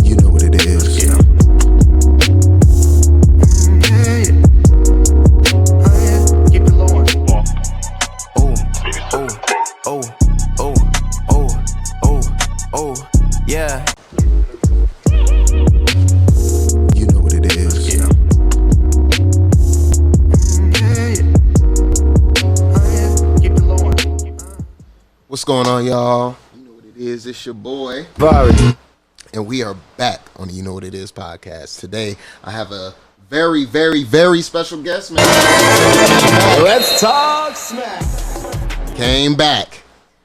You know what it is. Yeah. Keep it low. Yeah. You know what it is. Yeah. Keep it low. What's going on, y'all? You know what it is. It's your boy Vari. And we are back on the You Know What It Is podcast. Today, I have a very, very, very special guest, man. Let's talk smack. Came back.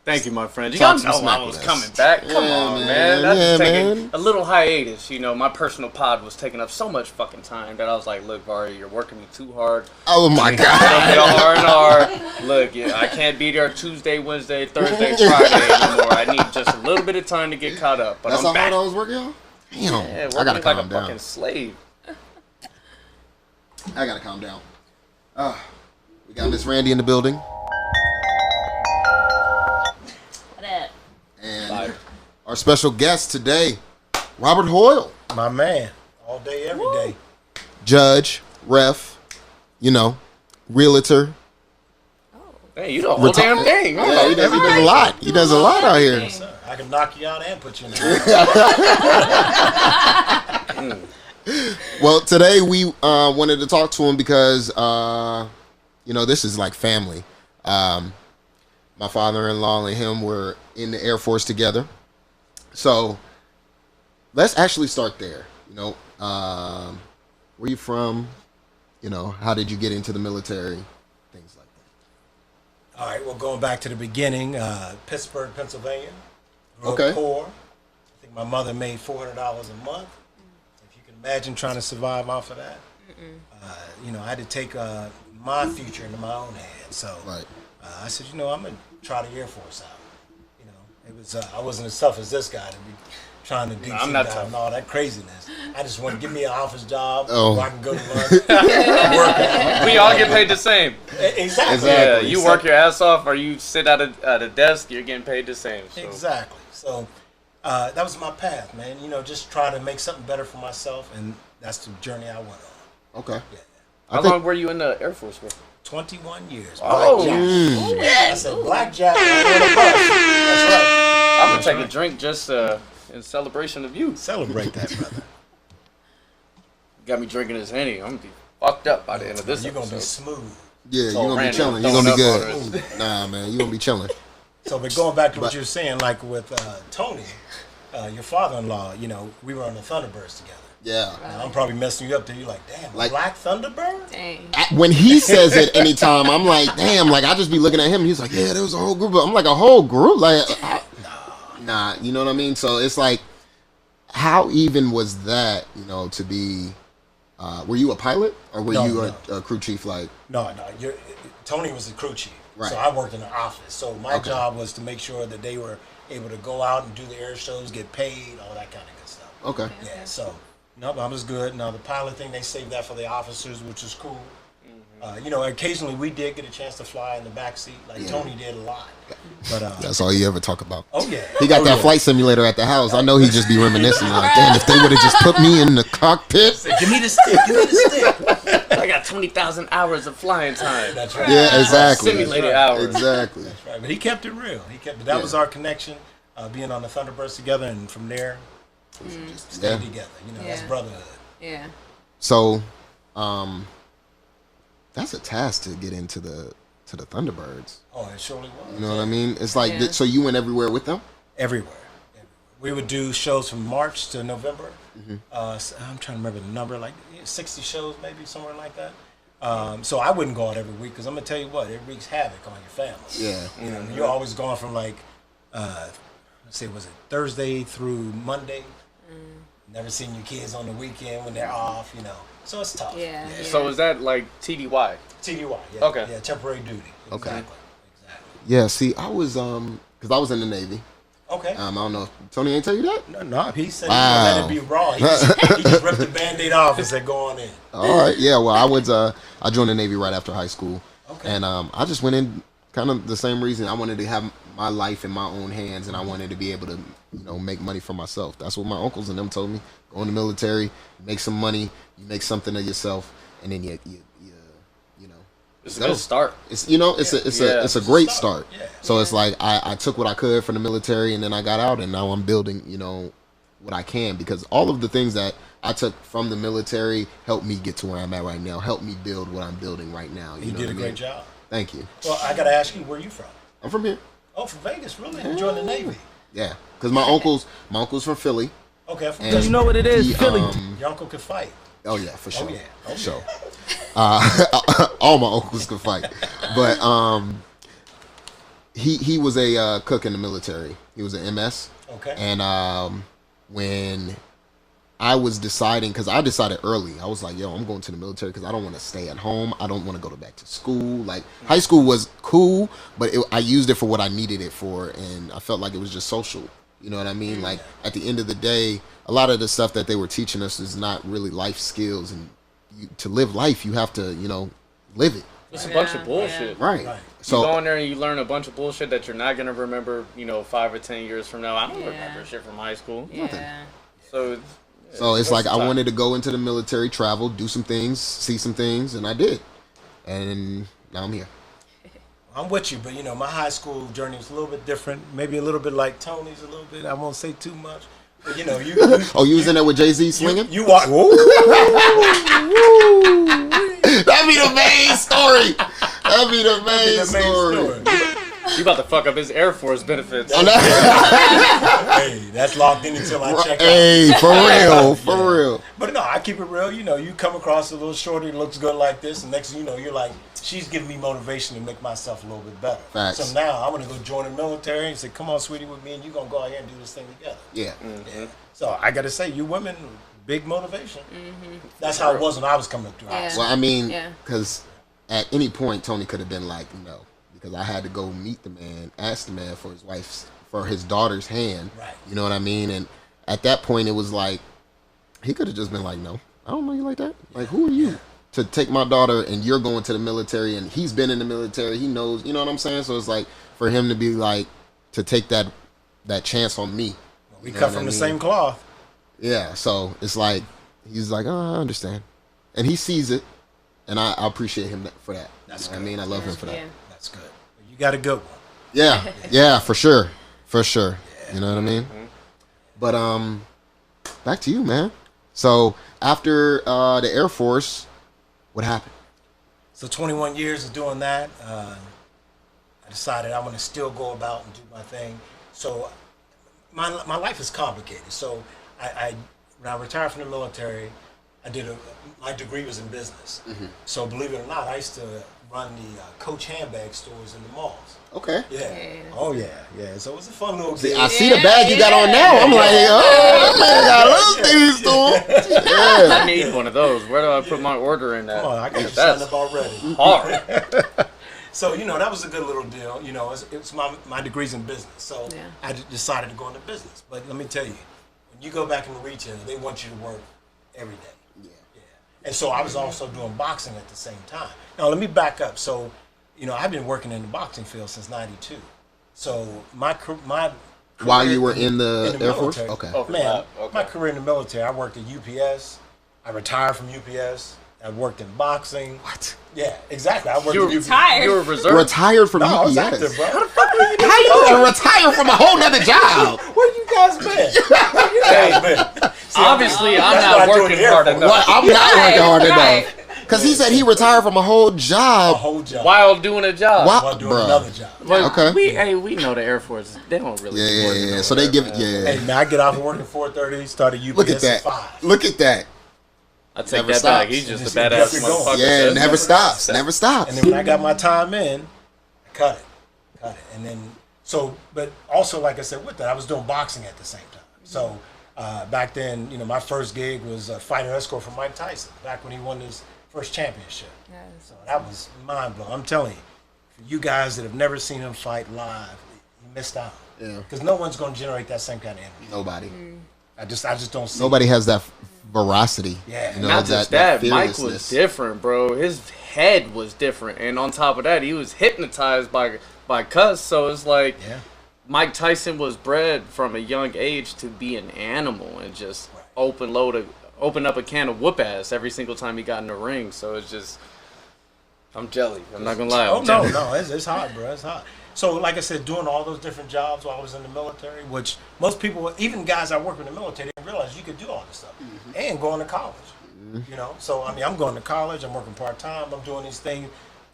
Thank you, my friend. You Talk know some smack I was with us. coming back. Come Yeah, on, man. man. That's Yeah, taking man. a little hiatus. You know, my personal pod was taking up so much fucking time that I was like, look, Vari, you're working me too hard. Oh, my It's God. R&R. Look, yeah, I can't be there Tuesday, Wednesday, Thursday, Friday anymore. I need just a little bit of time to get caught up. But That's I'm how back. hard I was working, y'all? Damn. Yeah, I gotta working calm like a down. fucking slave. I gotta calm down. We got Miss Randy in the building. What up? And Bye. our special guest today, Robert Hoyle. My man. All day, every day. Judge, ref, you know, realtor. Hey, you the whole damn thing. Yeah, he does a lot. He does a lot out here. Everything. Sir, I can knock you out and put you in the Well, today we wanted to talk to him because, you know, this is like family. My father-in-law and him were in the Air Force together. So let's actually start there. You know, where you from? You know, how did you get into the military? Things like that. All right, well, going back to the beginning, Pittsburgh, Pennsylvania. Grew Okay. up poor. I think my mother made $400 a month. If you can imagine trying to survive off of that. You know, I had to take my future into my own hands. So Right. I said, you know, I'm going to try the Air Force out. You know, it was I wasn't as tough as this guy to be trying to deep I'm sea not dive tough. and all that craziness. I just want to give me an office job Oh. where I can go to lunch, work out. We all get paid the same. Exactly. Yeah, you work your ass off or you sit at a desk, you're getting paid the same. So. Exactly. So that was my path, man. You know, just try to make something better for myself, and that's the journey I went on. Okay. Yeah. How long were you in the Air Force for? 21 years. Oh. Blackjack. Yeah, I said blackjack on a bus. That's right. I'm gonna take a drink just in celebration of you. Celebrate that, brother. Got me drinking this Henny. I'm gonna be fucked up by the end of this You're going to be episode. smooth. Yeah, So you're gonna be Randy, chilling. I'm You're gonna be throwing good. up Nah, man, you're gonna be chilling. So, but going back to what you were saying, like with Tony, your father-in-law, you know, we were on the Thunderbirds together. Yeah. Now, I'm probably messing you up there. You're like, damn, Like- Black Thunderbird? Dang. When he says it anytime, I'm like, damn, like I just be looking at him. He's like, yeah, there was a whole group. I'm like, a whole group? Like, nah, you know what I mean? So it's like, how even was that, you know, to be, were you a pilot or were No, you no. a crew chief? Like, No, Tony was the crew chief. Right. So I worked in the office. So my Okay. job was to make sure that they were able to go out and do the air shows, get paid, all that kind of good stuff. okay. Yeah, so no, I was good. Now the pilot thing, they saved that for the officers, which is cool. You know, occasionally we did get a chance to fly in the back seat, like Tony did a lot. But That's all you ever talk about. oh yeah, He got that flight simulator at the house. I know he'd just be reminiscing. Like, damn, if they would have just put me in the cockpit. Give me the stick. Give me the stick. I got 20,000 hours of flying time. That's right. Yeah, exactly. Simulated hours. Exactly. That's right. But he kept it real. But that was our connection, being on the Thunderbirds together, and from there, we just stayed Yeah. together. You know, Yeah. that's brotherhood. Yeah. So, that's a task to get into the Thunderbirds. Oh, it surely was. You know what I mean? It's like, Yeah. so you went everywhere with them? Everywhere. We would do shows from March to November. So I'm trying to remember the number, like 60 shows, maybe somewhere like that. So I wouldn't go out every week because I'm gonna tell you what, it wreaks havoc on your family. Yeah. You know, you're always going from like, let's say, was it Thursday through Monday? Never seen your kids on the weekend when they're off. You know, so it's tough. Yeah. So is that like TDY? TDY. Yeah. Okay. Yeah, temporary duty. Okay. Exactly. Yeah, see, I was, because I was in the Navy. Okay. I don't know if Tony ain't tell you that? No, he said Wow. he let it be raw. He just ripped the Band-Aid off and said, go on in. All right, yeah, well, I joined the Navy right after high school. Okay. And I just went in kind of the same reason. I wanted to have my life in my own hands, and I wanted to be able to, make money for myself. That's what my uncles and them told me. Go in the military, make some money, you make something of yourself, and then you It's a good start. It's it's a great start. Yeah. So it's like I took what I could from the military, and then I got out, and now I'm building what I can, because all of the things that I took from the military helped me get to where I'm at right now, helped me build what I'm building right now. You did a great job. Thank you. Well, I got to ask you, where you from? I'm from here. Oh, from Vegas, really? You joined the Navy. Yeah, because my uncle's from Philly. Okay, from And You know what it is, he, Philly. Your uncle could fight. Oh yeah, for sure. Oh, yeah. Oh, For sure. All my uncles could fight, but he was a cook in the military. He was an MS. Okay. And when I was deciding, because I decided early, I was like, yo, I'm going to the military because I don't want to stay at home. I don't want to go back to school. Like, high school was cool, but I used it for what I needed it for, and I felt like it was just social. You know what I mean? Like, at the end of the day, a lot of the stuff that they were teaching us is not really life skills, and to live life, you have to, live it. It's a bunch of bullshit. Right. Right. So you go So, in there and you learn a bunch of bullshit that you're not gonna remember, 5 or 10 years from now. I don't remember shit from high school. Yeah. So it's like I versatile. wanted to go into the military, travel, do some things, see some things, and I did. And now I'm here. I'm with you, but my high school journey was a little bit different. Maybe a little bit like Tony's a little bit. I won't say too much. But you Oh, you was in there with Jay-Z swinging? you walk. That'd be the main story. That'd be the main story. You about to fuck up his Air Force benefits. Oh, no. Hey, that's locked in until I check out. Hey, for real, for real. But no, I keep it real. You come across a little shorty that looks good like this, and next thing you know, you're like, she's giving me motivation to make myself a little bit better. Facts. So now I'm gonna go join the military and say, come on, sweetie, with me, and you're gonna go out here and do this thing together. Yeah. Yeah. So I gotta say, you women, big motivation. That's how it was when I was coming through high school. Well, I mean, Yeah. because at any point, Tony could have been like, no. Because I had to go meet the man, ask the man for his daughter's hand. Right. You know what I mean? And at that point, it was like, he could have just been like, no, I don't know you like that. Like, who are you to take my daughter and you're going to the military, and he's been in the military, he knows, you know what I'm saying? So it's like, for him to be like, to take that chance on me. We You know cut what from I the mean? same cloth. Yeah, so it's like, he's like, oh, I understand. And he sees it, and I appreciate him for that. That's You know what I good. mean? I love him for that. Yeah. That's good. You got a good one. Yeah, yeah, for sure. For sure. You know what I mean? But back to you, man. So after the Air Force, what happened? So 21 years of doing that, I decided I want to still go about and do my thing. So my life is complicated. So when I retired from the military, my degree was in business. So believe it or not, I used to run the Coach handbag stores in the malls. Okay. Yeah. Yeah. Oh yeah, yeah. So it was a fun little See, gig. I see the bag you got on now. I'm like, oh, that man got little things to him. I Yeah. need one of those. Where do I put my order in that? Come on, I got you That's signed up already. hard. So, that was a good little deal. It's my degree's in business. So Yeah. I decided to go into business. But let me tell you, when you go back into retail, they want you to work every day. Yeah. Yeah. And so I was also doing boxing at the same time. Now, let me back up. So, I've been working in the boxing field since '92. So my While career you were in the Air Force? military- Okay. Oh. Man, Okay. my career in the military, I worked at UPS. I retired from UPS. I worked in boxing. What? Yeah, exactly. I worked You at were UPS. Tired. You were reserved. Retired from No, I was UPS. active, bro. How you gonna retire from a whole nother job? Where you guys been? Where you guys been? See, Obviously, I'm that's why I not joined working the Air hard Force. enough. Well, I'm not working hard Right. enough. Because he said he retired from a whole A job. whole job. While doing a job. Wow. While doing Bruh. another job. But Okay. we know the Air Force. They don't really. Yeah, be yeah, working yeah. over So they there, give it, man. yeah. Hey, man, I get off of work at 4:30, start at UPS Look at at that. 5. Look at that. I take Never that stops. back. He's just a Just badass keep going. motherfucker. Yeah, That's- never stops. Never stops. And then when I got my time in, I cut it. And then, but also, like I said, with that, I was doing boxing at the same time. So back then, my first gig was a fighter escort for Mike Tyson, back when he won his first championship. Yes. So that was mind blowing. I'm telling you, for you guys that have never seen him fight live, you missed out. Yeah. Because no one's going to generate that same kind of energy. Nobody. I just don't see. Nobody has that veracity. Yeah. You know, Not just that, Mike was fearlessness. different, bro. His head was different, and on top of that, he was hypnotized by Cus. So it's like Mike Tyson was bred from a young age to be an animal and just open up a can of whoop ass every single time he got in the ring. So it's just, I'm jelly. I'm not gonna lie. No, it's hot, bro. It's hot. So, like I said, doing all those different jobs while I was in the military, which most people, even guys I work with in the military, didn't realize you could do all this stuff and going to college. You know, so I mean, I'm going to college. I'm working part time. I'm doing these things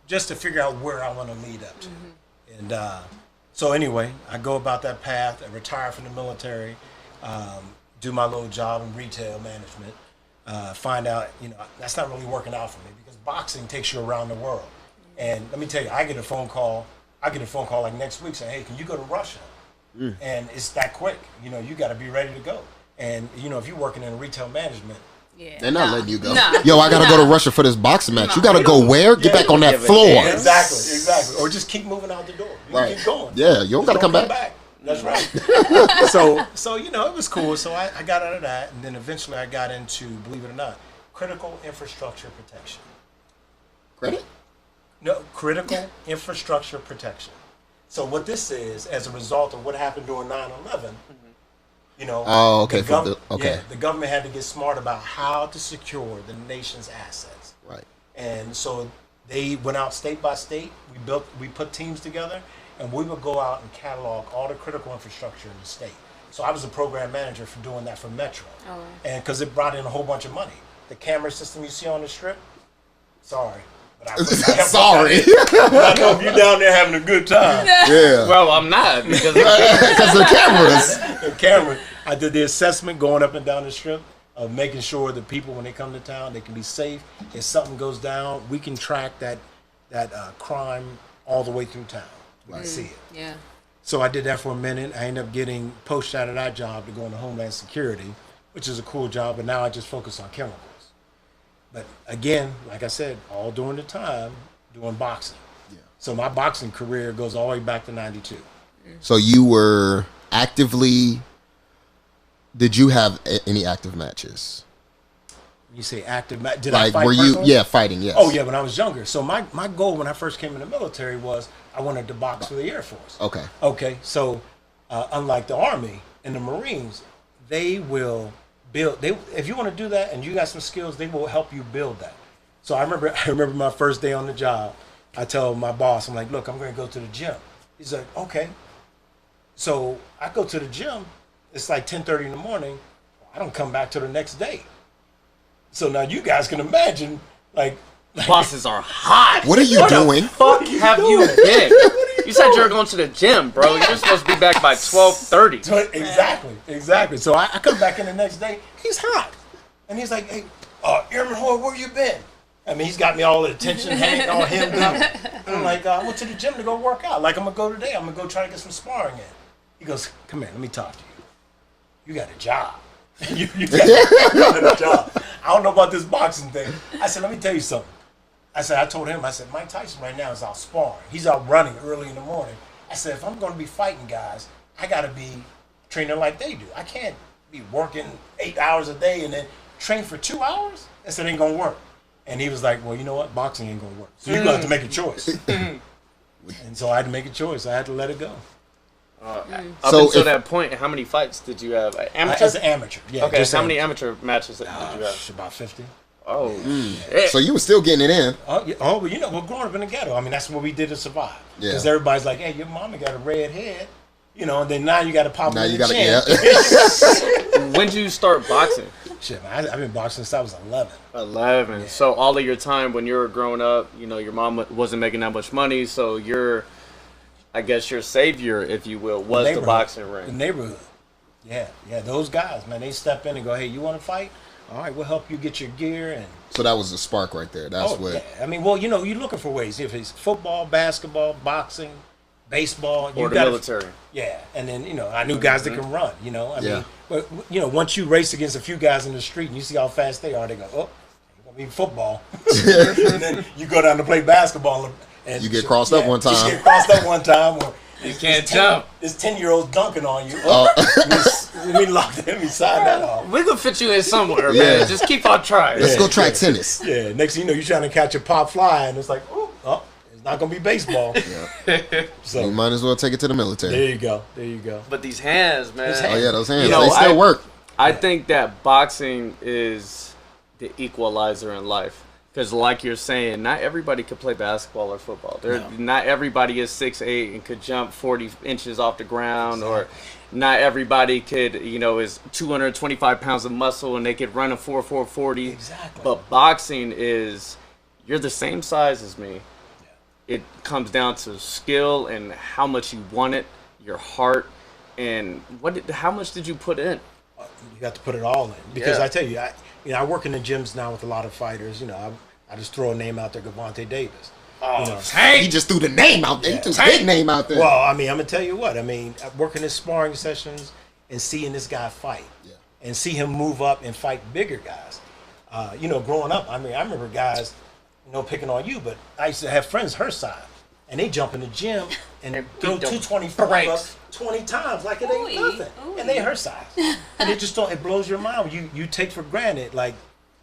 just to figure out where I want to lead up to. And so, anyway, I go about that path. I retire from the military, do my little job in retail management. Find out, that's not really working out for me because boxing takes you around the world. And let me tell you, I get a phone call like next week saying, hey, can you go to Russia? And it's that quick. You got to be ready to go. And, if you're working in retail management, they're not letting you go. Yo, I got to go to Russia for this boxing match. You got to go where? Get back on that floor. Exactly. Or just keep moving out the door. You keep going. Yeah, you don't got to come back. That's right. So it was cool. So I got out of that, and then eventually I got into, believe it or not, critical infrastructure protection. Credit? No, critical infrastructure protection. So what this is, as a result of what happened during 9/11, Oh, okay. The government had to get smart about how to secure the nation's assets. Right. And so they went out state by state. We put teams together, and we would go out and catalog all the critical infrastructure in the state. So I was a program manager for doing that for Metro. And because it brought in a whole bunch of money. The camera system you see on the strip, sorry. Sorry. I know if you're down there having a good time. Yeah. Well, I'm not because of the cameras. The camera. I did the assessment going up and down the strip of making sure that people, when they come to town, they can be safe. If something goes down, we can track that crime all the way through town. We can see it. Yeah. So I did that for a minute. I ended up getting poached out of that job to go into Homeland Security, which is a cool job, but now I just focus on chemicals. But again, like I said, all during the time doing boxing. Yeah. So my boxing career goes all the way back to 92. So you were actively, did you have any active matches? You say active match? Did like, I fight were personally? you, fighting, yes. Oh, yeah, when I was younger. So my goal when I first came in the military was I wanted to box for the Air Force. Okay, so unlike the Army and the Marines, they will build. If you want to do that and you got some skills, they will help you build that. So I remember my first day on the job. I tell my boss, I'm like, look, I'm going to go to the gym. He's like, okay. So I go to the gym. It's like 10:30 in the morning. I don't come back till the next day. So now you guys can imagine, like bosses are hot. What are you doing? Fuck have you been? You said you were going to the gym, bro. You're supposed to be back by 12:30. Exactly. So I come back in the next day. He's hot, and he's like, "Hey, Airman Hoyle, where you been?" I mean, he's got me all the attention, all hemmed up. And I'm like, I went to the gym to go work out. Like I'm gonna go today. I'm gonna go try to get some sparring in. He goes, "Come here, let me talk to you. You got a job. you got a job. I don't know about this boxing thing." I said, "Let me tell you something." I told him, Mike Tyson right now is out sparring. He's out running early in the morning. I said, if I'm going to be fighting guys, I got to be training like they do. I can't be working 8 hours a day and then train for 2 hours. I said, it ain't going to work. And he was like, well, you know what? Boxing ain't going to work. So you're going to have to make a choice. And so I had to make a choice. I had to let it go. Up until that point, how many fights did you have? Amateur? As an amateur, yeah. Okay, how many amateur matches did you have? About 50. Oh, So you were still getting it in. Well, we're growing up in the ghetto. I mean, that's what we did to survive. Because everybody's like, hey, your mama got a red head. And then now you got to pop in the chin. When did you start boxing? Shit, man, I've been boxing since I was 11. 11. Yeah. So all of your time when you were growing up, your mom wasn't making that much money, so I guess your savior, if you will, was the boxing ring. The neighborhood. Yeah, those guys, man, they step in and go, hey, you want to fight? All right, we'll help you get your gear. And so that was the spark right there. That's what. Yeah. I mean, well, you're looking for ways. If it's football, basketball, boxing, baseball, or the military. Yeah, and then I knew guys that can run. I mean, but once you race against a few guys in the street and you see how fast they are, they go, oh, it's gonna be football. And then you go down to play basketball and you get crossed up one time. You get crossed up one time, or You can't jump. This 10-year-old dunking on you. Oh. Let me lock them. Let me sign that off. We can fit you in somewhere, Yeah. man. Just keep on trying. Let's go try tennis. Yeah. Next thing you know, you're trying to catch a pop fly, and it's like, oh, it's not gonna be baseball. So You might as well take it to the military. there you go. There you go. But these hands, man. Oh yeah, those hands. You know, they still work. I think that boxing is the equalizer in life. Because like you're saying, not everybody could play basketball or football. Not everybody is 6'8" and could jump 40 inches off the ground. Or not everybody could, is 225 pounds of muscle and they could run a 4.40. Exactly. But boxing is, you're the same size as me. It comes down to skill and how much you want it, your heart, and how much did you put in? You got to put it all in because Yeah. I tell you, I work in the gyms now with a lot of fighters. I just throw a name out there, Gervonta Davis. He just threw the name out there. He threw the big name out there. Well, I'm gonna tell you what. Working in sparring sessions and seeing this guy fight, and see him move up and fight bigger guys. Growing up, I remember guys, picking on you, but I used to have friends her size, and they jump in the gym and throw 225 up 20 times like it ain't nothing, and they her size, and it just don't. It blows your mind. You take for granted like,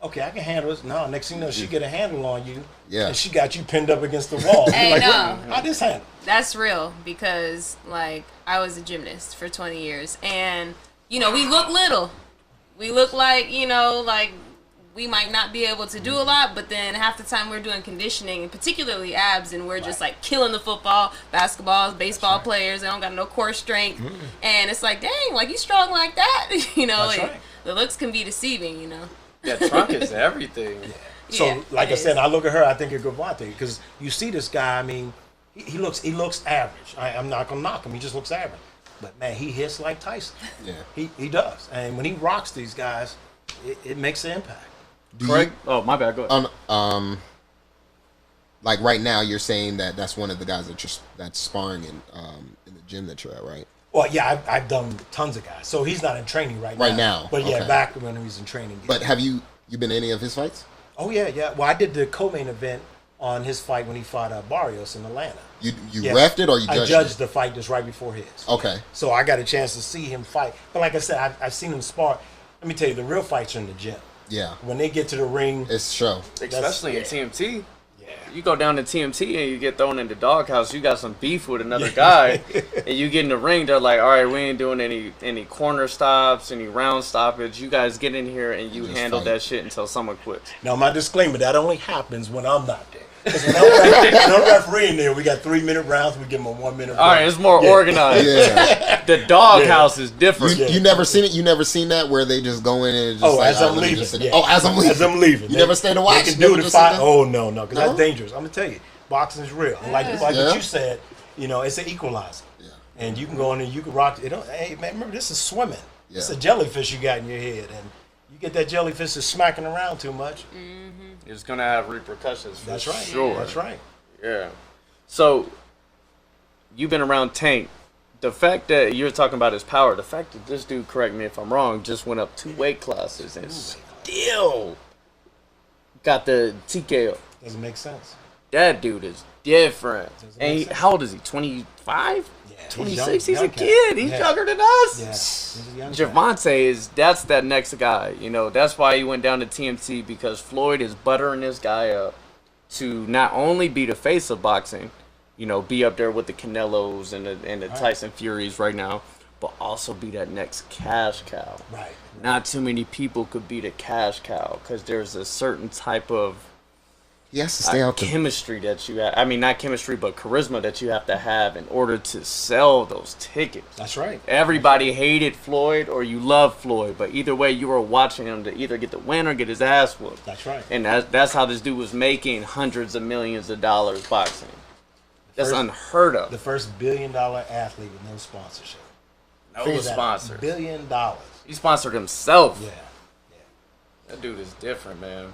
okay, I can handle this. No, next thing you know, she get a handle on you, and she got you pinned up against the wall. Hey, Like, no. how this handle? That's real because, like, I was a gymnast for 20 years. And, we look little. We look like, like we might not be able to do a lot, but then half the time we're doing conditioning, and particularly abs, and we're just, like, killing the football, basketballs, baseball players. They don't got no core strength. And it's like, dang, like, you strong like that? The looks can be deceiving, Yeah, trunk is everything. So, Yeah, like I it said, is. I look at her, I think of Gervonta because you see this guy. He looks average. I'm not gonna knock him. He just looks average. But man, he hits like Tyson. Yeah. He does. And when he rocks these guys, it makes an impact. Craig? Oh, my bad. Go ahead. Like right now, you're saying that's one of the guys that's sparring in the gym that you're at, right? Well, yeah, I've done tons of guys. So he's not in training right now. Right now, But yeah, okay. back when he was in training. But have you been to any of his fights? Oh yeah. Well, I did the co-main event on his fight when he fought Barrios in Atlanta. You Yes. reffed it or you judged I judged it? the fight just right before his. Okay. So I got a chance to see him fight. But like I said, I've seen him spar. Let me tell you, the real fights are in the gym. Yeah. When they get to the ring, It's show. Especially in TMT. yeah. You go down to TMT and you get thrown in the doghouse, you got some beef with another guy, and you get in the ring, they're like, all right, we ain't doing any corner stops, any round stoppage. You guys get in here and you Just handle fight. that shit until someone quits. Now my disclaimer, that only happens when I'm not there. Because when I'm refereeing there, we got 3-minute rounds, we give them a 1 minute break. All right, it's more organized. Yeah. The doghouse is different. You never seen it? You never seen that where they just go in and just As I'm let me leaving. just sit- Yeah. Oh, as I'm leaving. As I'm leaving. You never stay to watch? They can Never do the just sit fight. there? Oh, no, because No? that's dangerous. I'm going to tell you, boxing is real. And like Yeah. what you said, it's an equalizer. Yeah. And you can go in and you can rock it. Hey, man, remember, this is swimming. Yeah. It's a jellyfish you got in your head. And you get that jellyfish that's smacking around too much. It's going to have repercussions for That's right. sure. That's right. Yeah. So, you've been around Tank. The fact that you're talking about his power, the fact that this dude, correct me if I'm wrong, just went up 2 weight classes and still got the TKO. Doesn't make sense. That dude is different. Doesn't And make sense. how old is he? 25? Yeah, 26? He's young a cat. kid. He's Yeah. younger than us. Yeah. He's a young guy. Javante that's that next guy. That's why he went down to TMT, because Floyd is buttering this guy up to not only be the face of boxing, be up there with the Canelos and the Tyson Furies right now, but also be that next cash cow. Right. Not too many people could be the cash cow because there's a certain type of He has to stay out there. chemistry that you have. I mean, not chemistry, but charisma that you have to have in order to sell those tickets. That's right. Everybody hated Floyd or you love Floyd, but either way, you were watching him to either get the win or get his ass whooped. That's right. And that's how this dude was making hundreds of millions of dollars boxing. That's unheard of. The first $1 billion athlete with no sponsorship. No Figure that out. sponsor. $1 billion. He sponsored himself. Yeah. That dude is different, man.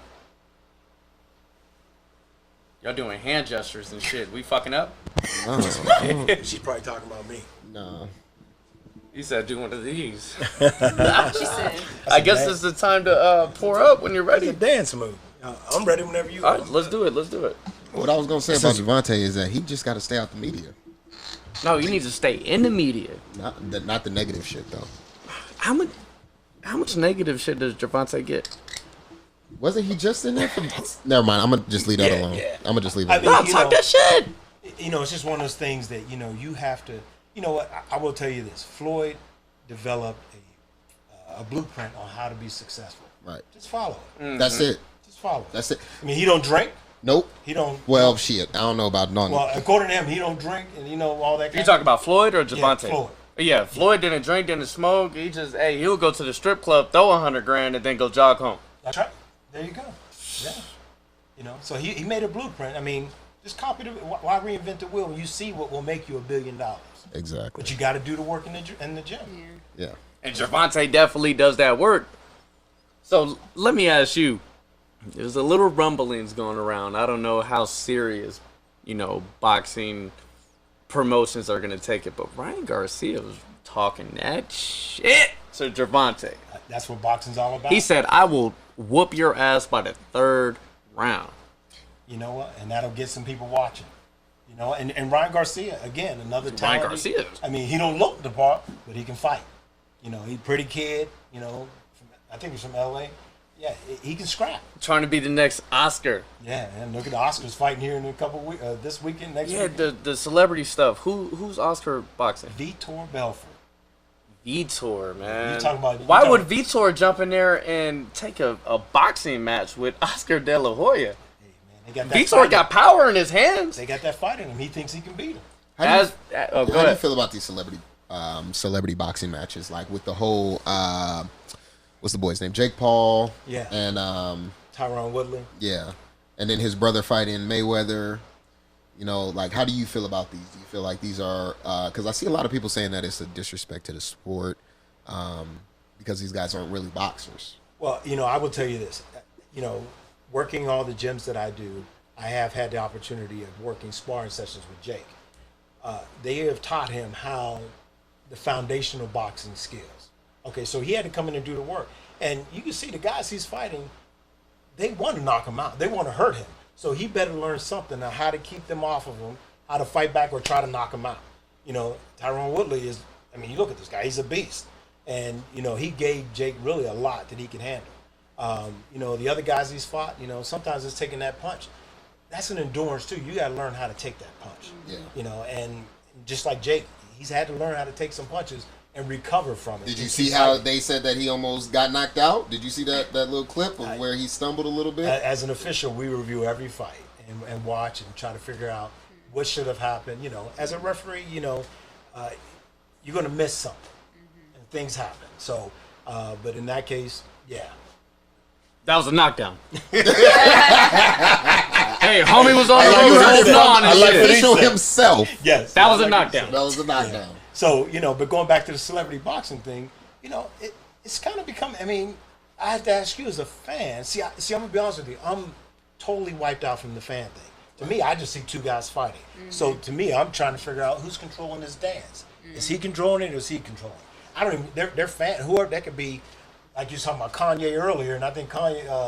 Y'all doing hand gestures and shit. We fucking up? No, She's probably talking about me. no. He said do one of these. She said. I guess it's the time to pour up when you're It's ready. a dance move. I'm ready whenever you All are. right, let's do it. Let's do it. What I was gonna say about Javante is that he just got to stay out the media. No, you need to stay in the media. Not the negative shit though. How much negative shit does Gervonta get? Wasn't he just in there? Never mind. I'm gonna just leave that alone. Yeah. I'm gonna just leave it I mean, alone. No, talk that shit. It's just one of those things that you have to. You know what? I will tell you this: Floyd developed a blueprint on how to be successful. Right. Just follow it. That's it. Just follow it. That's it. I mean, he don't drink. Nope. He don't. Well, shit. I don't know about none. Well, according to him, he don't drink, and all that. You talking about Floyd or Gervonta? Yeah, Floyd. Yeah, Floyd didn't drink, didn't smoke. He'll go to the strip club, throw $100,000, and then go jog home. That's right. There you go. Yeah. So he made a blueprint. I mean, just copy the. Why reinvent the wheel when you see what will make you $1 billion? Exactly. But you got to do the work in the gym. Yeah. And Gervonta definitely does that work. So let me ask you, there's a little rumblings going around. I don't know how serious, boxing promotions are going to take it, but Ryan Garcia was talking that shit to Gervonta. That's what boxing's all about. He said, I will whoop your ass by the 3rd round. You know what? And that'll get some people watching. And Ryan Garcia, again, another talent. Ryan Garcia. I mean, he don't look the part, but he can fight. He's a pretty kid, I think he's from L.A. Yeah, he can scrap. Trying to be the next Oscar. Yeah, and look at the Oscars fighting here in a couple weeks, this weekend, next weekend. Yeah, the celebrity stuff. Who's Oscar boxing? Vitor Belfort. Vitor, man. You talking about- Why would Vitor jump in there and take a boxing match with Oscar De La Hoya? Hey, man, they got that Vitor fight got power in his hands. They got that fight in him. He thinks he can beat him. How do Go you ahead. feel about these celebrity boxing matches? Like with the whole, what's the boy's name? Jake Paul. Yeah. And Tyron Woodley. yeah, and then his brother fighting Mayweather. Like how do you feel about these? Do you feel like these are? Because I see a lot of people saying that it's a disrespect to the sport, because these guys aren't really boxers. Well, I will tell you this. Working all the gyms that I do, I have had the opportunity of working sparring sessions with Jake. They have taught him how the foundational boxing skills. Okay, so he had to come in and do the work. And you can see the guys he's fighting, they want to knock him out. They want to hurt him. So he better learn something on how to keep them off of him, how to fight back or try to knock him out. Tyron Woodley you look at this guy, he's a beast. And, he gave Jake really a lot that he can handle. The other guys he's fought, sometimes it's taking that punch. That's an endurance too. You got to learn how to take that punch. Yeah. And just like Jake, he's had to learn how to take some punches and recover from it. Did you see how they said that he almost got knocked out? Did you see that little clip of where he stumbled a little bit? As an official, we review every fight and watch and try to figure out what should have happened. As a referee, you're going to miss something, and things happen. So, but in that case, yeah. That was a knockdown. Hey, homie was on the I road like holding that. on and I like shit. that. Official himself. Yes. That was a like knockdown. That was a knockdown. So, but going back to the celebrity boxing thing, it's kind of become, I have to ask you as a fan. See, I'm going to be honest with you. I'm totally wiped out from the fan thing. To me, I just see two guys fighting. So, to me, I'm trying to figure out who's controlling this dance. Is he controlling it or is he controlling it? I don't even, they're fan, whoever, that could be, like you were talking about Kanye earlier, and I think Kanye,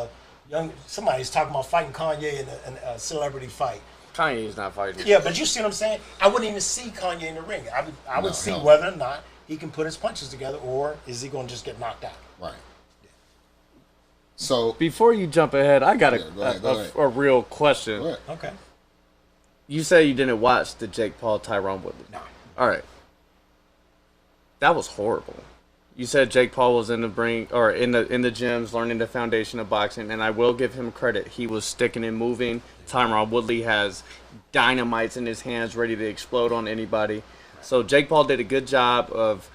somebody's talking about fighting Kanye in a celebrity fight. Kanye's not fighting. Yeah, but you see what I'm saying? I wouldn't even see Kanye in the ring. I would see no. whether or not he can put his punches together, or is he going to just get knocked out? Right. So Before you jump ahead, I got go ahead. a real question. go ahead. Okay. You say you didn't watch the Jake Paul Tyron Woodley. No. All right. That was horrible. You said Jake Paul was in the ring or in the gyms learning the foundation of boxing, and I will give him credit. He was sticking and moving. Tyron Woodley has dynamites in his hands ready to explode on anybody. So Jake Paul did a good job of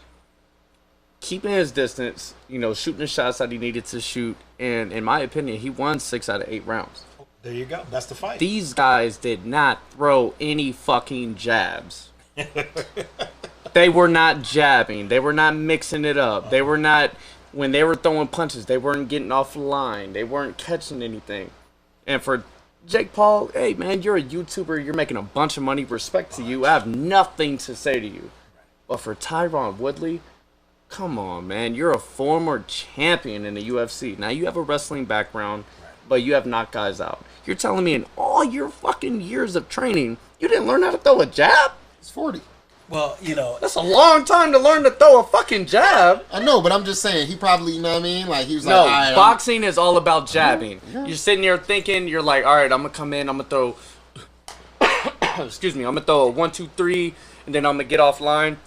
keeping his distance, shooting the shots that he needed to shoot, and in my opinion, he won 6 out of 8 rounds. There you go. That's the fight. These guys did not throw any fucking jabs. They were not jabbing. They were not mixing it up. They were not, when they were throwing punches, they weren't getting off the line. They weren't catching anything. And for Jake Paul, hey, man, you're a YouTuber. You're making a bunch of money. Respect to you. I have nothing to say to you. But for Tyron Woodley, come on, man. You're a former champion in the UFC. Now, you have a wrestling background, but you have knocked guys out. You're telling me in all your fucking years of training, you didn't learn how to throw a jab? He's 40. Well, you know, That's a long time to learn to throw a fucking jab. I know, but I'm just saying he probably, you know what I mean? Like he was No, like, all right, boxing is all about jabbing. You're sitting there thinking, you're like, all right, I'm gonna come in, I'm gonna throw. Excuse me, I'm gonna throw a 1, 2, 3, and then I'm gonna get offline.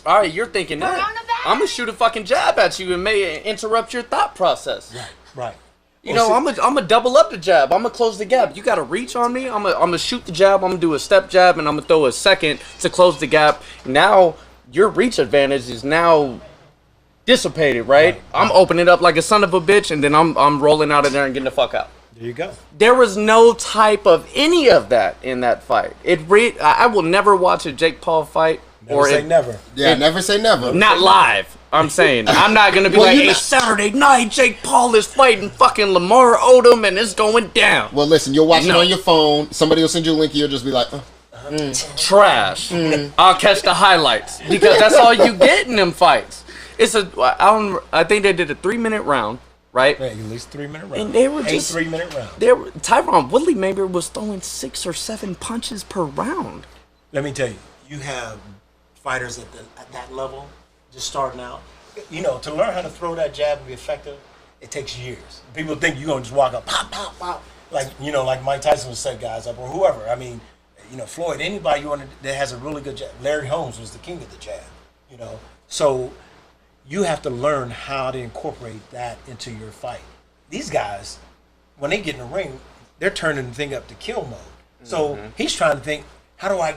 All right, you're thinking that. I'm gonna shoot a fucking jab at you and may interrupt your thought process. right. You know, I'm gonna double up the jab. I'm gonna close the gap. You got to reach on me. I'm gonna shoot the jab. I'm gonna do a step jab, and I'm gonna throw a second to close the gap. Now your reach advantage is now dissipated, right? I'm opening up like a son of a bitch, and then I'm rolling out of there and getting the fuck out. There you go. There was no type of any of that in that fight. I will never watch a Jake Paul fight. Never say never. Yeah, never say never. Not live. I'm saying I'm not gonna be it's Saturday night. Jake Paul is fighting fucking Lamar Odom, and it's going down. Well, listen, you'll watch it on your phone. Somebody will send you a link, and you'll just be like, Trash. I'll catch the highlights because that's all you get in them fights. I think they did a 3-minute round, right? Yeah, at least 3-minute round. And they were just 3-minute round. Tyron Woodley maybe was throwing 6 or 7 punches per round. Let me tell you, you have fighters at that level, just starting out. You know, to learn how to throw that jab and be effective, it takes years. People think you're gonna just walk up, pop, pop, pop, like like Mike Tyson would set guys up, or whoever. I mean, Floyd, anybody that has a really good jab. Larry Holmes was the king of the jab. So you have to learn how to incorporate that into your fight. These guys, when they get in the ring, they're turning the thing up to kill mode. So he's trying to think, how do I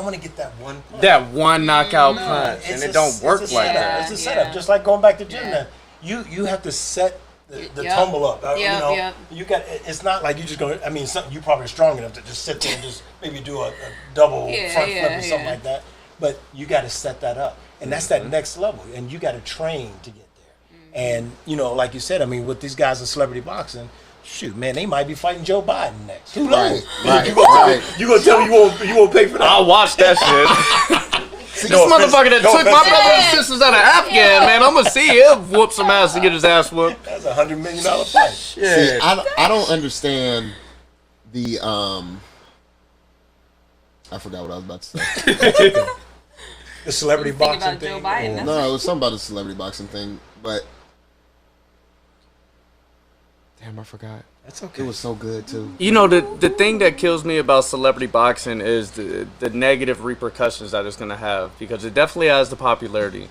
want to get that one punch. That one knockout punch, and it don't work like that. It's a setup, just like going back to gym. Now, you have to set the tumble up. You got. It's not like you just going. I mean, you probably strong enough to just sit there and just maybe do a double front flip or something like that. But you got to set that up, and that's that next level, and you got to train to get there. And like you said, I mean, with these guys in celebrity boxing. Shoot, man, they might be fighting Joe Biden next. Who knows? Right. You gonna tell me you won't pay for that? I'll watch that shit. This motherfucker that took my brother and sisters out of Afghan, man, I'm gonna see him whoop some ass and get his ass whooped. That's $100 million fight. See, I don't understand the I forgot what I was about to say. The celebrity boxing thing. Joe Biden, No, it was something about the celebrity boxing thing, but damn, I forgot. That's okay. It was so good too. The thing that kills me about celebrity boxing is the negative repercussions that it's gonna have, because it definitely has the popularity.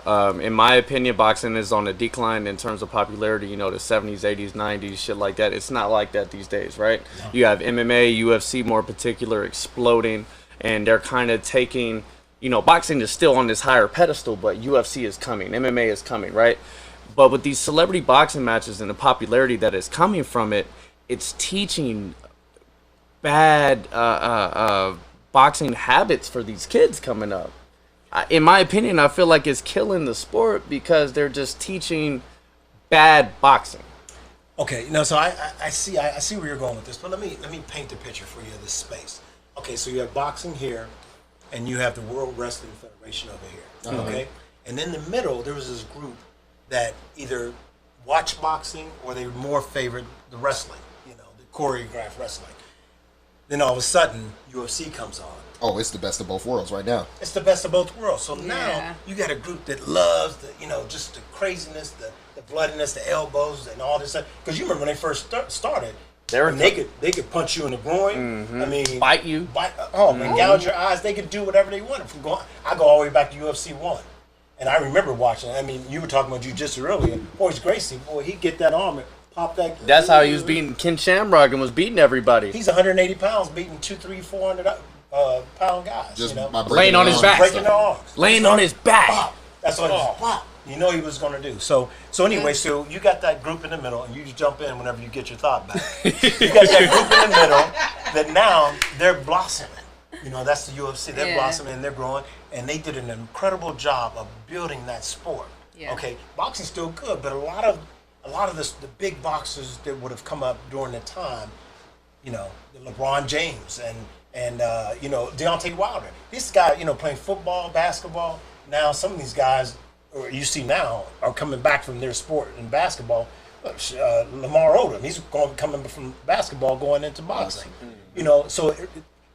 In my opinion, boxing is on a decline in terms of popularity. The 70s, 80s, 90s, shit like that. It's not like that these days, right? No. You have MMA, UFC more particular exploding, and they're kind of taking, boxing is still on this higher pedestal, but UFC is coming, MMA is coming, right? But with these celebrity boxing matches and the popularity that is coming from it, it's teaching bad boxing habits for these kids coming up. In my opinion, I feel like it's killing the sport because they're just teaching bad boxing. Okay, so I see where you're going with this, but let me paint the picture for you of this space. Okay, so you have boxing here, and you have the World Wrestling Federation over here. Okay, and in the middle there was this group that either watch boxing or they more favored the wrestling, the choreographed wrestling. Then all of a sudden, UFC comes on. Oh, it's the best of both worlds right now. It's the best of both worlds. So now you got a group that loves the, just the craziness, the bloodiness, the elbows, and all this stuff. Because you remember when they first started, they could punch you in the groin. I mean, bite you. Gouge your eyes. They could do whatever they wanted. I go all the way back to UFC 1. And I remember watching. I mean, you were talking about jiu-jitsu earlier. Boy's Gracie, he'd get that arm and pop that. That's how he was beating Ken Shamrock and was beating everybody. He's 180 pounds, beating 200, 300, 400 pound guys. Just by laying on his back. Breaking their arms. Laying on his back. Pop. That's what he was going to do. So anyway, so you got that group in the middle, and you just jump in whenever you get your thought back. You got that group in the middle that now they're blossoming. That's the UFC. They're blossoming and they're growing, and they did an incredible job of building that sport. Yeah. Okay, boxing's still good, but a lot of the big boxers that would have come up during the time, the LeBron James and Deontay Wilder. This guy, playing football, basketball. Now some of these guys, or you see now, are coming back from their sport in basketball. Lamar Odom, he's coming from basketball going into boxing. So.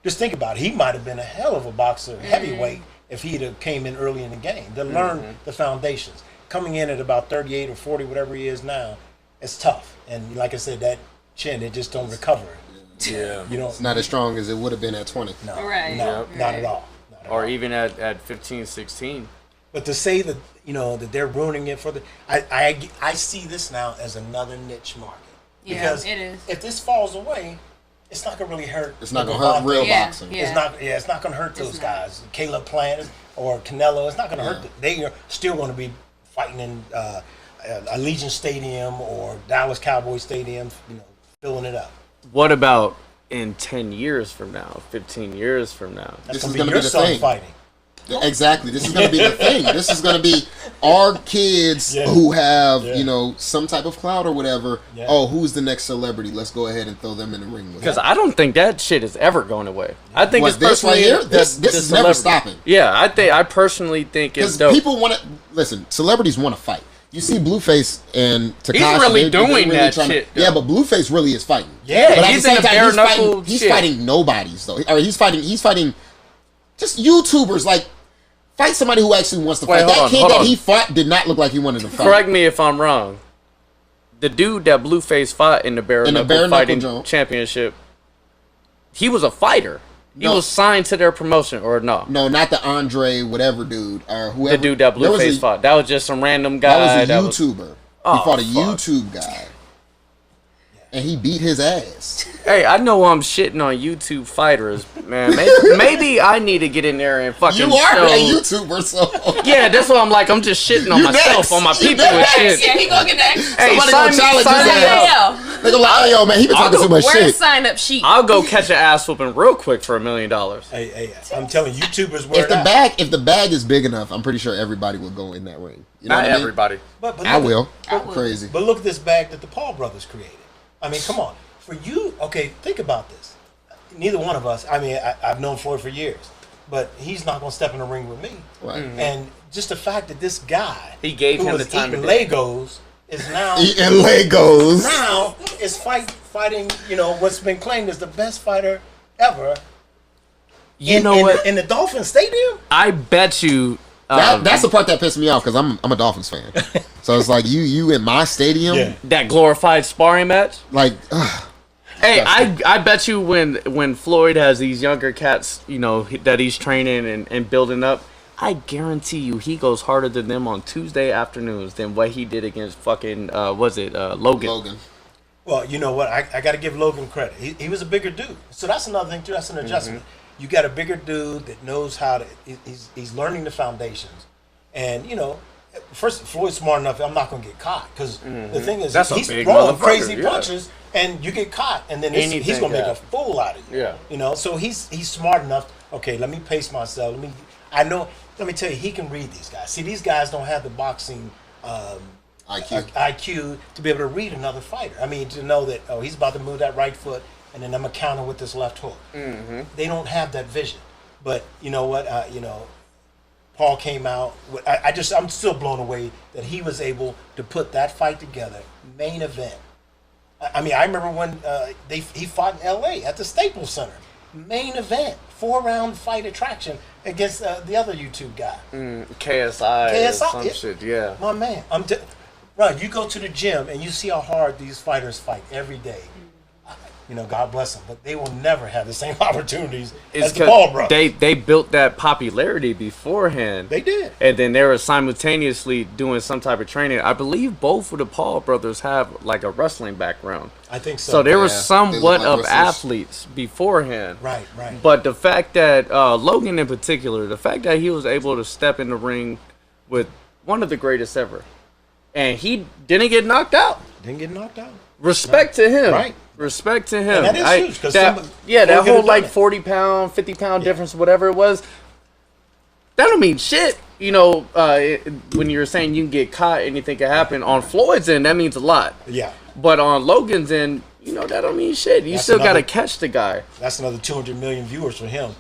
Just think about it. He might have been a hell of a boxer, heavyweight, if he'd have came in early in the game to learn the foundations. Coming in at about 38 or 40, whatever he is now, it's tough. And like I said, that chin, it just don't recover. Yeah. You know, It's not as strong as it would have been at 20. no, Right. no, Yep. not at all. Not at Or all. even at 15, 16. But to say that, you know, that they're ruining it for the, I see this now as another niche market. Yeah, Because it is. if this falls away, it's not gonna really hurt. It's not the going to hurt Levante. real Yeah, boxing. yeah. It's not. Yeah, it's not gonna hurt It's those not. guys. Caleb Plant or Canelo. It's not gonna Yeah. hurt. They are still going to be fighting in Allegiant Stadium or Dallas Cowboy Stadium. You know, filling it up. What about in 10 years from now, 15 years from now? That's This gonna is be gonna your be the son thing. fighting. Exactly. This is going to be the thing. This is going to be our kids Yeah. who have, Yeah. you know, some type of clout or whatever. Yeah. Oh, who's the next celebrity? Let's go ahead and throw them in the ring with Because us. I don't think that shit is ever going away. I think What, it's this right personally here? This the is never celebrity. stopping. Yeah, I personally think it's Because dope. people want to listen. Celebrities want to fight. You see Blueface and Tekashi. really doing that trying shit, Yeah, though. but Blueface really is fighting. Yeah, but at he's the same in the time, bare he's fighting. knuckle He's shit. fighting nobodies though. Or he's fighting just YouTubers. Like fight somebody who actually wants to Wait, fight. hold That on, kid hold that on. he fought did not look like he wanted to fight. Correct me if I'm wrong. The dude that Blueface fought in the bare In the knuckle bare knuckle fighting joint. championship, he was a fighter. He No. was signed to their promotion, or no? No, not the Andre whatever dude or whoever. The dude that There was Blueface a- fought. That was just some random guy. That was a YouTuber. Oh, he fought a fuck. YouTube guy, and he beat his ass. Hey, I know I'm shitting on YouTube fighters, man. Maybe I need to get in there and fucking You are show. a YouTuber, so Yeah, that's what I'm like. I'm just shitting on You myself, next. on my You people and next. shit. Yeah, he gonna get next. Hey, Somebody sign gonna challenge sign his me ass. up. Yo, they gonna like, "Hey, yo, man, he been talking go- too much where's the shit." sign up sheet? I'll go catch an ass whooping real quick for $1 million. Hey, I'm telling you, YouTubers wear If the bag is big enough, I'm pretty sure everybody will go in that ring. You know Not what I mean? everybody. But I look at- will. I will. Crazy. But look at this bag that the Paul brothers created. I mean, come on. For you, okay, think about this. Neither one of us, I mean, I've known Floyd for years, but he's not going to step in the ring with me. Right. And just the fact that this guy He gave who him was the time eating of day. Legos is now Eating Legos. now is fighting, you know, what's been claimed as the best fighter ever. You know what? In the Dolphin Stadium? I bet you. That's the part that pissed me off because I'm a Dolphins fan. So it's like you in my stadium, Yeah. That glorified sparring match. like Hey, I bet you when Floyd has these younger cats, you know, that he's training and building up, I guarantee you he goes harder than them on Tuesday afternoons than what he did against fucking Logan. Logan. Well, you know what? I got to give Logan credit. He was a bigger dude. So that's another thing, too. That's an adjustment. You got a bigger dude that knows how to, he's learning the foundations. And, you know, first, Floyd's smart enough, I'm not going to get caught. Because the thing is, That's a he's big throwing motherfucker, crazy yeah. punches, and you get caught. And then he's Anything going to make a happen. fool out of you. Yeah. You know, so he's smart enough. Okay, let me pace myself. Let me tell you, he can read these guys. See, these guys don't have the boxing IQ to be able to read another fighter. I mean, to know that, oh, he's about to move that right foot, and then I'm going to counter with this left hook. They don't have that vision. But you know what? Paul came out. I'm still blown away that he was able to put that fight together. Main event. I mean, I remember when he fought in L.A. at the Staples Center. Main event, 4-round fight attraction against the other YouTube guy. KSI, or some yeah. shit, yeah. My man, Ron, you go to the gym and you see how hard these fighters fight every day. You know, God bless them, but they will never have the same opportunities It's as the Paul 'cause brothers. they built that popularity beforehand. They did. And then they were simultaneously doing some type of training. I believe both of the Paul brothers have like a wrestling background. I think so. So there were Yeah, they somewhat look like of wrestlers. athletes beforehand. Right. But the fact that Logan in particular, the fact that he was able to step in the ring with one of the greatest ever, and he didn't get knocked out. Didn't get knocked out. Respect to him. Right. Respect to him. And that is huge, 'cause that somebody- that Logan whole had like done it. 40-pound, 50-pound difference, whatever it was, that don't mean shit. You know, when you're saying you can get caught, anything can happen. On Floyd's end, that means a lot. Yeah. But on Logan's end, you know, that don't mean shit. You That's still got to another- catch the guy. That's another 200 million viewers for him.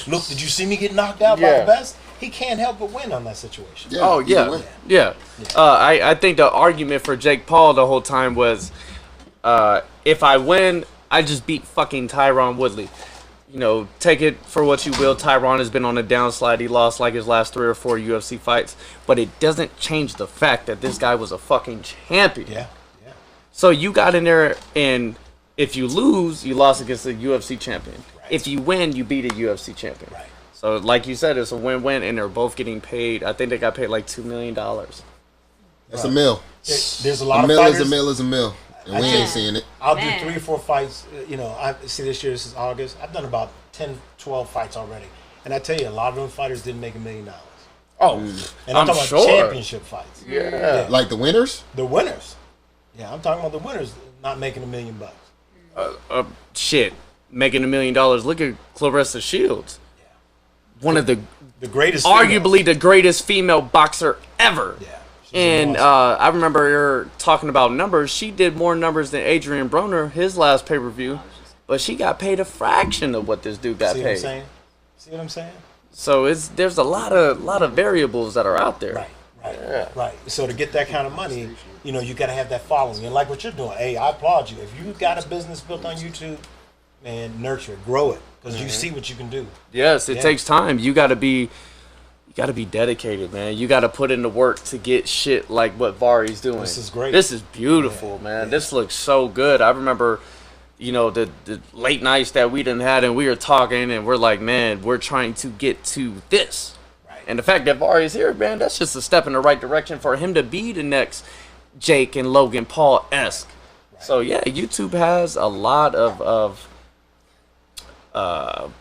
Look, did you see me get knocked out by Yeah. the best? He can't help but win on that situation. Yeah, Oh, either yeah. way. Yeah. I think the argument for Jake Paul the whole time was, if I win, I just beat fucking Tyron Woodley. take it for what you will. Tyron has been on a downslide. He lost like his last 3 or 4 UFC fights, but it doesn't change the fact that this guy was a fucking champion. Yeah. So you got in there, and if you lose, you lost against a UFC champion. Right. If you win, you beat a UFC champion. Right. So like you said, it's a win-win, and they're both getting paid. I think they got paid like $2 million. That's a mill. There's a lot of fighters. Is a mill. And we ain't seeing it. I'll do 3 or 4 fights. I see this year, this is August. I've done about 10, 12 fights already. And I tell you, a lot of them fighters didn't make $1 million. Oh, and I'm talking about championship fights. Yeah. Like the winners? The winners. Yeah, I'm talking about the winners not making $1 million. Shit. Making $1 million. Look at Clarissa Shields. Yeah. One of the greatest, arguably the greatest female boxer ever. Yeah. And I remember her talking about numbers. She did more numbers than Adrian Broner, his last pay-per-view, but she got paid a fraction of what this dude got paid. See what I'm saying? So there's a lot of variables that are out there. Right. So to get that kind of money, you got to have that following. And like what you're doing, hey, I applaud you. If you got a business built on YouTube, man, nurture it, grow it, because you see what you can do. Yes, it takes time. You got to be dedicated, man. You got to put in the work to get shit like what Vari's doing. This is great. This is beautiful, man. Yeah. This looks so good. I remember, the late nights that we done had, and we were talking, and we're like, man, we're trying to get to this. Right. And the fact that Vari's here, man, that's just a step in the right direction for him to be the next Jake and Logan Paul-esque. Right. So, yeah, YouTube has a lot of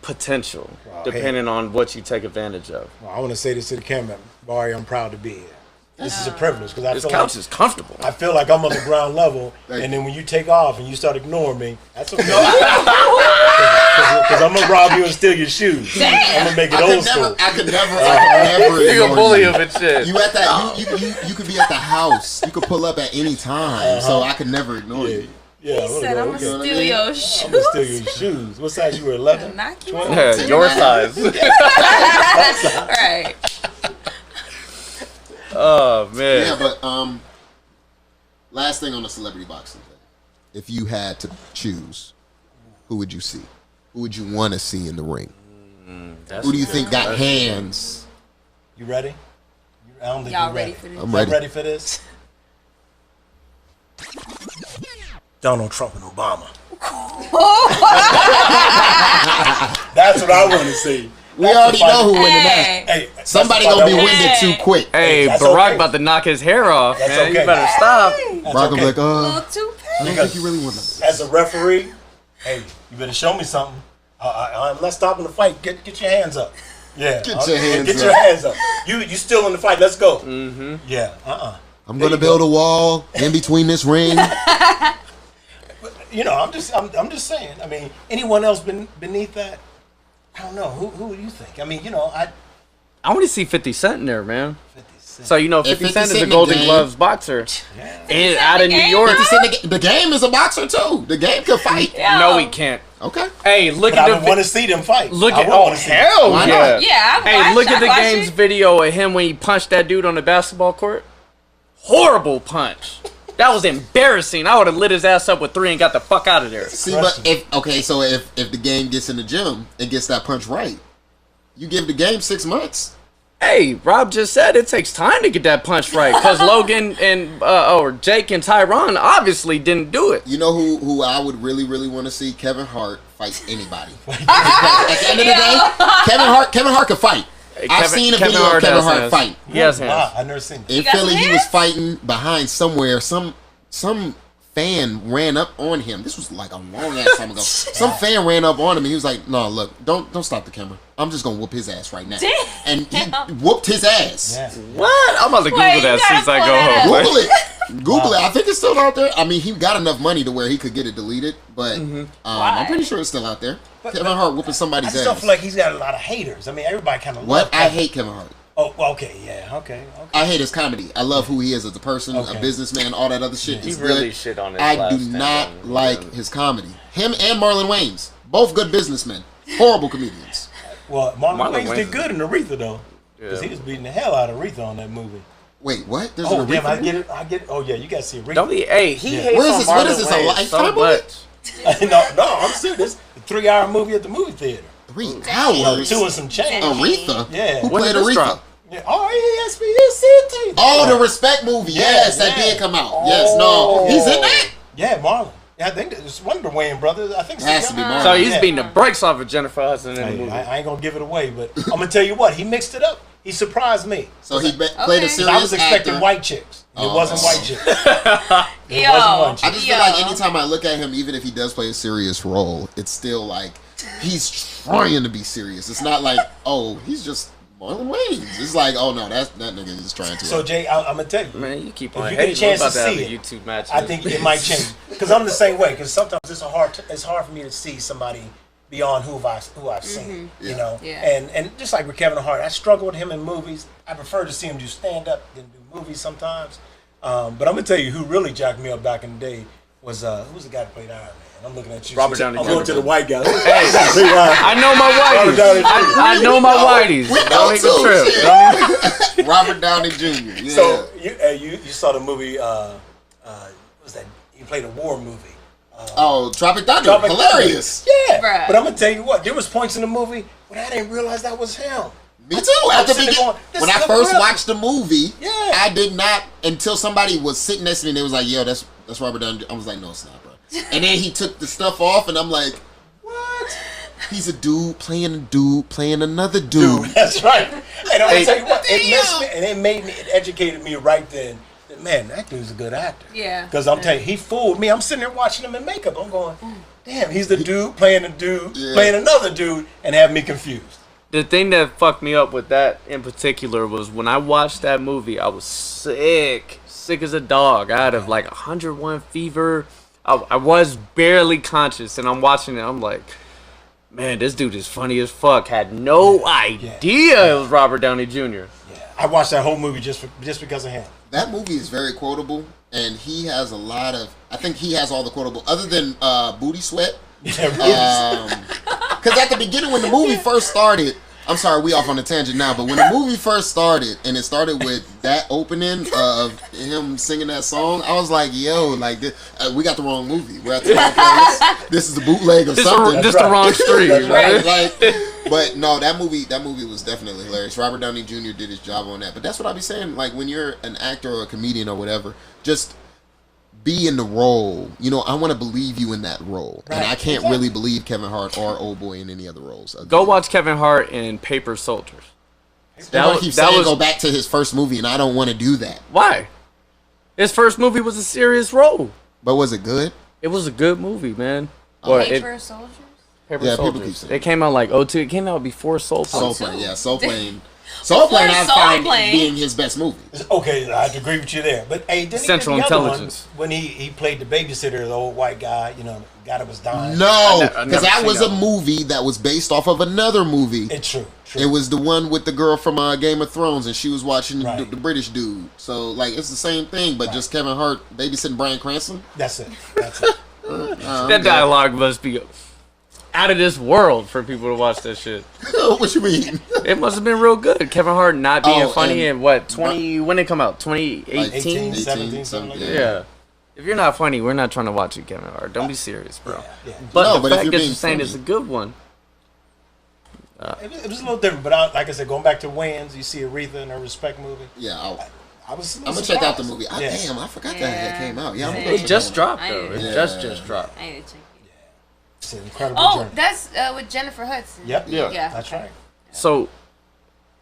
potential, depending on what you take advantage of. Well, I want to say this to the camera, Vari. I'm proud to be here. This is a privilege because this couch is comfortable. I feel like I'm on the ground level, and then when you take off and you start ignoring me, that's okay. Because I'm gonna rob you and steal your shoes. Damn. I'm gonna make it old school. I could never. You can bully him and shit. You at that? You could be at the house. You could pull up at any time, so I could never ignore you. Yeah, he said, I'm going to steal your shoes. I'm going to steal your shoes. What size you were, 11? Knock you 20? Yeah, your size. Right. Oh, man. Yeah, but last thing on the celebrity boxing thing. If you had to choose, who would you see? Who would you want to see in the ring? Who do you think got hands? You ready? I don't think Y'all you're ready for this? I'm ready. Ready for this? Donald Trump and Obama. That's what I want to see. We already know who winning that. Hey, somebody gonna be winded too quick. Hey, Barack about to knock his hair off, that's man. Okay. You better stop. Barack will be like, Little toupee. I don't think you really want that. As a referee, hey, you better show me something. I'm not stopping the fight. Get your hands up. Yeah. Get your hands Get up. your hands up. You still in the fight. Let's go. Mm-hmm. Yeah. I'm gonna build a wall in between this ring. I'm just saying. I mean, anyone else beneath that? I don't know. Who do you think? I mean, I want to see 50 Cent in there, man. 50 Cent. So 50 Cent is a Golden Gloves boxer, and out of New York. The game is a boxer too. The game can fight. Yeah. No, he can't. Okay. Hey, look But at I want to see them fight. Look I at wanna see them. hell Why yeah. not? Yeah, Hey, look at the game's video of him when he punched that dude on the basketball court. Horrible punch. That was embarrassing. I would have lit his ass up with 3 and got the fuck out of there. See, but if the game gets in the gym and gets that punch right, you give the game 6 months. Hey, Rob just said it takes time to get that punch right because Logan and or Jake and Tyron obviously didn't do it. You know who I would really, really want to see? Kevin Hart fight anybody. At the end of the day, Kevin Hart can fight. I've seen a video of Kevin Hart fight. He has hands. Wow, I've never seen that. In Philly, he was fighting behind somewhere. Some fan ran up on him. This was like a long ass time ago. Some fan ran up on him and he was like, "No, look, don't stop the camera. I'm just gonna whoop his ass right now." Damn. And he whooped his ass. Yeah. What? I'm about to Google that as soon as I go home. Google it. Google it. I think it's still out there. I mean, he got enough money to where he could get it deleted, but I'm pretty sure it's still out there. Kevin Hart whooping somebody's I ass. just don't feel like he's got a lot of haters. I mean, everybody kind of What? I hate Kevin Hart. Oh, okay, yeah, okay. I hate his comedy. I love who he is as a person, Okay. a businessman, all that other shit. He is really good. shit on his I last do stand not on like him. his comedy. Him and Marlon Wayans, both good businessmen, horrible comedians. Well, Marlon Wayans Wayans did good in Aretha though, because he was beating the hell out of Aretha on that movie. Wait, what? There's Oh an damn, Aretha I movie? get it. Oh yeah, you gotta see Aretha. Don't be. Hey, he Yeah. hates What is on this? What Marlon is this? A Wayans Lifetime so movie? much. no, I'm serious. A 3-hour movie at the movie theater. 3 hours. 2 and some change. Aretha. Yeah. Who When played did this Aretha? drop? Yeah. Oh, ESPN. Oh, the Respect movie. Yes, that did come out. Yes, no, he's in that. Yeah, Marlon. Yeah, I think it's one of the Wayans brothers. I think It has to be Marlon. So he's Yeah. beating the brakes off of Jennifer Hudson in the Hey, movie. I ain't gonna give it away, but I'm gonna tell you what. He mixed it up. He surprised me. So he played a Okay. serious I was expecting actor. white chicks. It Oh. wasn't white chicks. It Yo, wasn't one I chick. just feel like anytime I look at him, even if he does play a serious role, it's still like he's trying to be serious. It's not like, oh, he's just Marlon Wayans. It's like, oh no, that nigga is trying to. So Jay, I'm gonna tell you. Man, you keep If on you get a hating. chance We're about to to have see a it, YouTube match. I think it might change because I'm the same way. Because sometimes it's hard for me to see somebody beyond who I've seen. You Yeah. know, Yeah. and just like with Kevin Hart, I struggle with him in movies. I prefer to see him do stand up than do movies sometimes. But I'm gonna tell you who really jacked me up back in the day was who was the guy that played Iron Man? I'm looking at you. Robert Downey I'm going Jr. to the white guy. Hey, I know my Robert Downey whiteys. Jr. I know my whiteys. We know Don't even too, trip. shit. Don't even- Robert Downey Jr. Yeah. So you saw the movie? What was that? He played a war movie. oh, Tropic Thunder, Tropic hilarious. Thunder. Yeah, Bruh. but I'm gonna tell you what. There was points in the movie when I didn't realize that was him. Me too. At the sitting there beginning, going, this when is I a first real- watched the movie, Yeah. I did not until somebody was sitting next to me and they was like, "Yo, that's Robert Downey." I was like, "No, it's not, bro." And then he took the stuff off, and I'm like, "What? He's a dude playing another dude." That's right. And I'm gonna tell you what. Damn. It made me. It educated me right then. That, man, that dude's a good actor. Yeah. Because I'm telling you, he fooled me. I'm sitting there watching him in makeup. I'm going, damn, he's the dude playing a dude, Yeah. playing another dude, and have me confused. The thing that fucked me up with that in particular was when I watched that movie, I was sick as a dog. I had like 101 fever. I was barely conscious, and I'm watching it. I'm like, man, this dude is funny as fuck. Had no idea it was Robert Downey Jr. Yeah, I watched that whole movie just because of him. That movie is very quotable, and he has a lot of. I think he has all the quotable, other than Booty Sweat. Yeah, Because at the beginning, when the movie first started, I'm sorry, we off on a tangent now, but when the movie first started, and it started with that opening of him singing that song, I was like, yo, like, we got the wrong movie. We're at the wrong place. This is a bootleg of something. This the wrong street. Right, like, but no, that movie was definitely hilarious. Robert Downey Jr. did his job on that. But that's what I be saying. Like, when you're an actor or a comedian or whatever, just be in the role. You know, I want to believe you in that role, and I can't really believe Kevin Hart or Old Boy in any other roles. Go watch Kevin Hart in Paper Soldiers. Everybody keeps saying go back to his first movie, and I don't want to do that. Why? His first movie was a serious role. But was it good? It was a good movie, man. Well, Paper Soldiers? Paper Yeah, people Soldiers. keep saying It came out like 02. It came out before Soul Soul Plane. Plane, yeah, Soul Plane. Soul Plane, I Soul find Plane. being his best movie. okay, I have to agree with you there. But hey, didn't Central he do the other Intelligence. one when he played the babysitter, the old white guy, you know, the guy that was dying? No, I never because that seen was that a one. movie that was based off of another movie. It's true. It was the one with the girl from Game of Thrones, and she was watching Right. the British dude. So, like, it's the same thing, but just Kevin Hart babysitting Bryan Cranston. That's it. That's it. That dialogue must be out of this world for people to watch that shit. What you mean? It must have been real good. Kevin Hart not being Oh, funny and- in what, 20, when it come out? 2018? Like 18, 17, something like that. Yeah. If you're not funny, we're not trying to watch it, Kevin Hart. Don't be serious, bro. Yeah. But No, the but if fact you're that being you're saying funny- it's a good one. It was a little different, but like I said, going back to Wayans, you see Aretha in her Respect movie. Yeah, I was. I'm gonna check out the surprised. movie. Yeah. Damn, I forgot that Yeah. came out. Yeah, I'm gonna It go It check just that one out. dropped, I though. It didn't- just dropped. I need to check it. It's an incredible Oh, journey. that's with Jennifer Hudson. Yep. Yeah. That's right. So,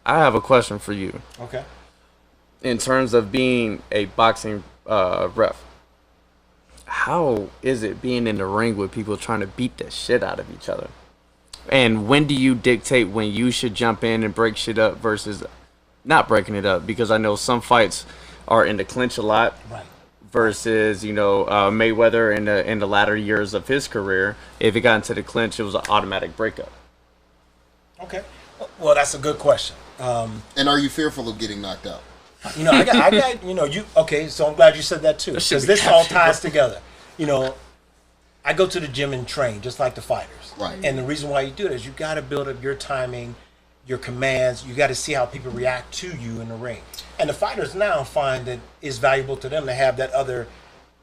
I have a question for you. Okay. In terms of being a boxing ref, how is it being in the ring with people trying to beat the shit out of each other? And when do you dictate when you should jump in and break shit up versus not breaking it up? Because I know some fights are in the clinch a lot Right. versus, Mayweather in the latter years of his career. If it got into the clinch, it was an automatic breakup. Okay. Well, that's a good question. And are you fearful of getting knocked out? I got, okay, so I'm glad you said that too. That should Because be this all captured, ties together. I go to the gym and train just like the fighters. Right. And the reason why you do it is you got to build up your timing, your commands. You got to see how people react to you in the ring. And the fighters now find that it's valuable to them to have that other